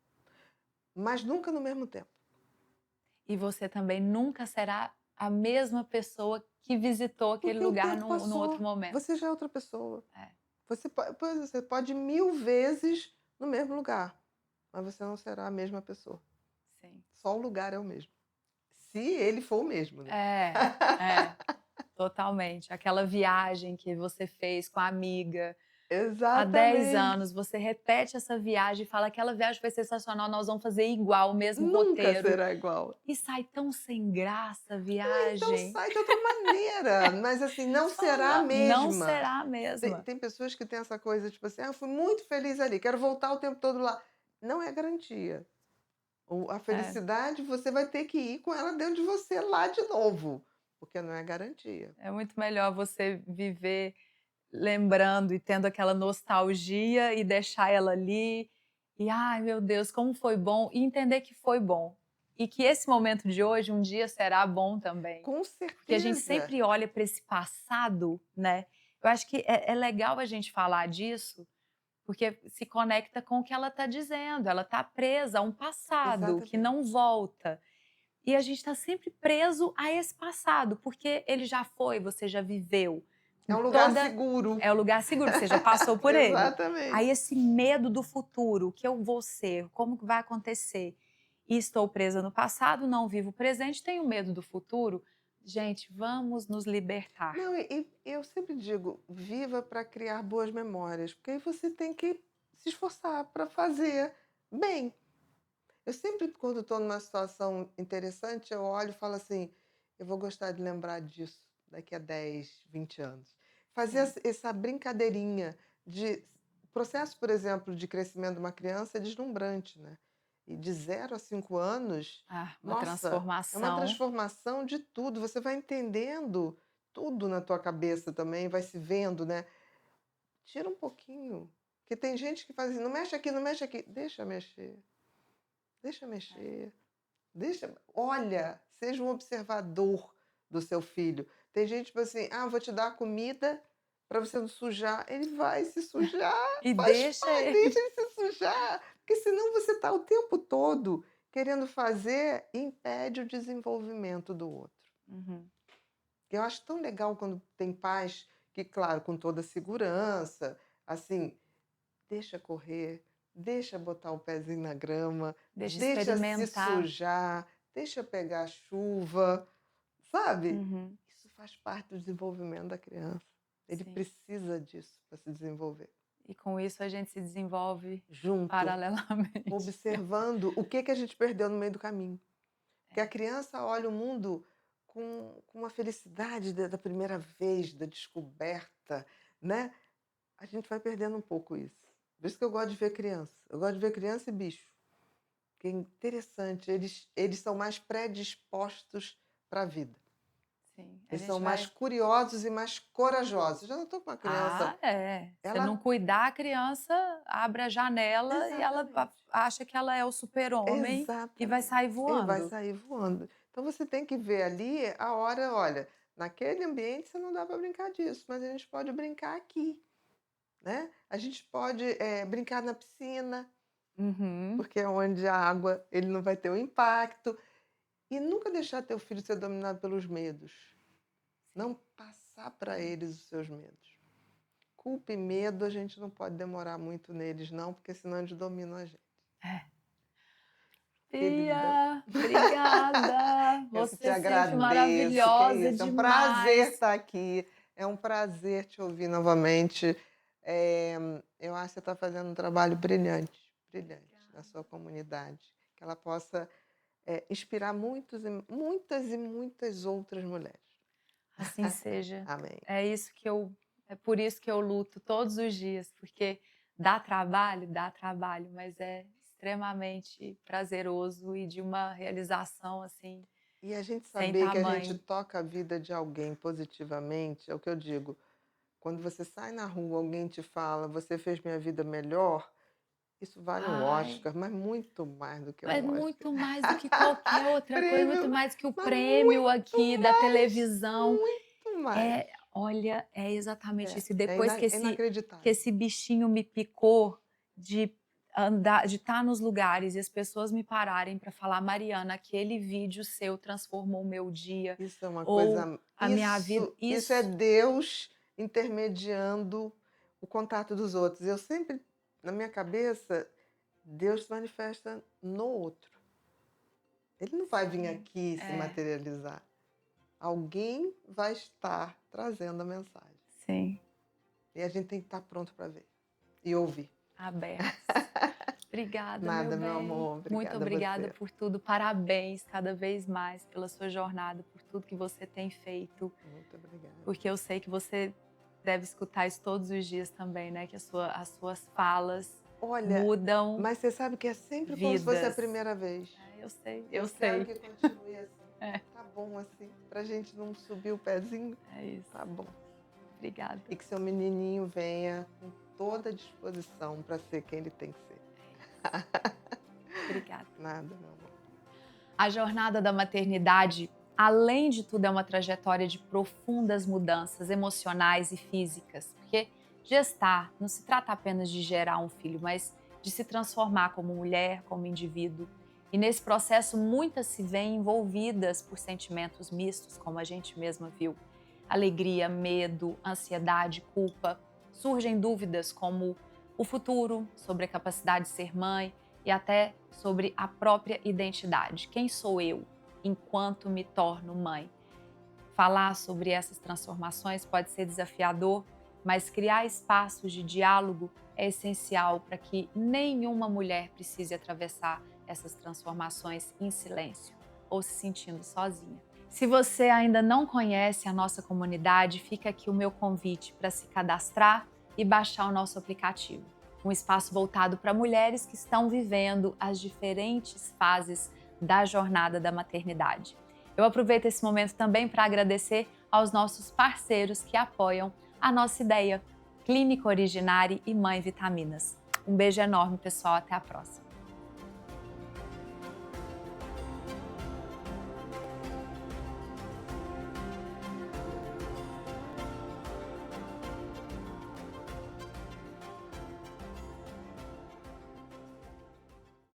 mas nunca no mesmo tempo. E você também nunca será a mesma pessoa que visitou aquele Porque o lugar tempo num outro passou. momento. Você já é outra pessoa. É, Você pode ir 1000 vezes no mesmo lugar, mas você não será a mesma pessoa. sim. Só o lugar é o mesmo. Se ele for o mesmo, né? É, é, totalmente. Aquela viagem que você fez com a amiga há 10 Exatamente. anos, você repete essa viagem e fala: "Aquela viagem foi sensacional, nós vamos fazer igual, o mesmo Nunca roteiro", será igual. e sai tão sem graça a Então viagem. sai de outra maneira, mas assim, não Só será a não mesma. será a Tem, mesma. tem pessoas que têm essa coisa, tipo assim, ah, eu fui muito feliz ali, quero voltar o tempo todo lá. Não é garantia. A É, felicidade você vai ter que ir com ela dentro de você lá de novo, porque não é garantia. é muito melhor você viver lembrando e tendo aquela nostalgia e deixar ela ali, e "Ai, meu Deus, como foi bom", e entender que foi bom. E que esse momento de hoje um dia será bom também. Com Porque a gente certeza. sempre olha para esse passado, né. Eu acho que é legal a gente falar disso, porque se conecta com o que ela está dizendo, ela está presa a um passado que Exatamente. não volta. E a gente está sempre preso a esse passado, porque ele já foi, você já viveu, É com um lugar toda seguro. é o lugar seguro, você já passou por ele. Exatamente. Aí esse medo do futuro, o que eu vou ser, como que vai acontecer, e estou presa no passado, não vivo o presente, tenho medo do futuro. Gente, vamos nos libertar. Não, e eu sempre digo, viva para criar boas memórias, porque aí você tem que se esforçar para fazer bem. Eu sempre, quando estou numa situação interessante, eu olho e falo assim: eu vou gostar de lembrar disso daqui a 10, 20 anos. Fazer Sim. essa brincadeirinha de. O processo, por exemplo, de crescimento de uma criança é deslumbrante, né? E de 0 a 5 anos, Ah, uma nossa, é uma transformação. transformação de tudo. Você vai entendendo tudo na tua cabeça também, vai se vendo, né? Tira um pouquinho. Porque tem gente que faz assim: não mexe aqui, não mexe aqui. Deixa mexer. Deixa É. mexer, deixa, olha, seja um observador do seu filho. Tem gente tipo assim, ah, vou te dar comida para você não sujar. Ele vai se sujar, E faz deixa parte, deixa ele. ele se sujar, porque senão você está o tempo todo querendo fazer e impede o desenvolvimento do outro. Uhum. Eu acho tão legal quando tem pais que, claro, com toda a segurança, assim, deixa correr, deixa botar o pezinho na grama, Deixa deixa se experimentar. sujar, deixa pegar chuva, sabe? Uhum. Isso faz parte do desenvolvimento da criança. Ele Sim. precisa disso para se desenvolver. E com isso a gente se desenvolve Junto, paralelamente. observando o que a gente perdeu no meio do caminho. Porque a criança olha o mundo com uma felicidade da primeira vez, da descoberta, né? A gente vai perdendo um pouco isso. Por isso que eu gosto de ver criança. Eu gosto de ver criança e bicho. Que é interessante, eles são mais predispostos para a vida. Sim, a Eles são gente mais vai curiosos e mais corajosos. Eu já não estou com uma criança, é. Se não ela cuidar, a criança abre a janela e ela exatamente, acha que ela é o super-homem e vai exatamente. sair E vai voando. sair voando. Então você tem que ver ali a hora, olha, naquele ambiente você não dá para brincar disso, mas a gente pode brincar aqui, né? A gente pode brincar na piscina, Uhum. porque é onde a água ele não vai ter o impacto. E nunca deixar teu filho ser dominado pelos medos. Não Sim. passar para eles os seus medos. Culpa e medo a gente não pode demorar muito neles, não, porque senão eles dominam a gente. É. Querida, Tia, obrigada. eu que Você te é sempre agradeço, que é maravilhosa isso. É um prazer demais. estar aqui. É um prazer te ouvir novamente. Eu acho que você está fazendo um trabalho brilhante, brilhante na sua Obrigada. comunidade. Que ela possa inspirar muitas e muitas outras mulheres. Assim seja. Amém. É por isso que eu luto todos os dias, porque dá trabalho, mas é extremamente prazeroso e de uma realização, assim, E a gente sem saber que a gente tamanho. toca a vida de alguém positivamente, é o que eu digo, Quando você sai na rua, alguém te fala: "Você fez minha vida melhor", isso vale um Ai, Oscar, mas muito mais do que é um Oscar. muito mais do que qualquer outra coisa, muito Prêmio, mais que o mas prêmio aqui da televisão. muito mais. Olha, é exatamente É, isso. E depois que é que inacreditável. esse bichinho me picou de andar, de estar nos lugares e as pessoas me pararem para falar: "Mariana, aquele vídeo seu transformou o meu dia", Isso é uma ou coisa, a minha vida, isso é isso Deus intermediando o contato dos outros. Eu sempre, na minha cabeça, Deus se manifesta no outro. Ele não vai vir sim, aqui se é, materializar. Alguém vai estar trazendo a mensagem. sim, E a gente tem que estar pronto para ver e ouvir. abertos. Obrigada, meu Nada, meu bem. amor. Muito Obrigada a obrigada você. por tudo. Parabéns cada vez mais pela sua jornada, por tudo que você tem feito, Muito obrigada. porque eu sei que você deve escutar isso todos os dias também, né? Que as suas falas Olha, mudam mas você sabe que é sempre como se fosse a vidas. primeira vez. Eu sei, E eu eu quero sei. que continue assim. É, Tá bom assim, pra gente não subir o pezinho. é isso. Tá bom. Obrigada. E que seu menininho venha com toda a disposição para ser quem ele tem que ser. Obrigada. Nada, meu amor. A jornada da maternidade, além de tudo, é uma trajetória de profundas mudanças emocionais e físicas, porque gestar não se trata apenas de gerar um filho, mas de se transformar como mulher, como indivíduo. E nesse processo, muitas se veem envolvidas por sentimentos mistos, como a gente mesma viu. Alegria, medo, ansiedade, culpa. Surgem dúvidas como o futuro, sobre a capacidade de ser mãe, e até sobre a própria identidade. Quem sou eu enquanto me torno mãe? Falar sobre essas transformações pode ser desafiador, mas criar espaços de diálogo é essencial para que nenhuma mulher precise atravessar essas transformações em silêncio ou se sentindo sozinha. Se você ainda não conhece a nossa comunidade, fica aqui o meu convite para se cadastrar e baixar o nosso aplicativo. Um espaço voltado para mulheres que estão vivendo as diferentes fases da jornada da maternidade. Eu aproveito esse momento também para agradecer aos nossos parceiros que apoiam a nossa ideia, Clínica Originari e Mãe Vitaminas. Um beijo enorme, pessoal. Até a próxima.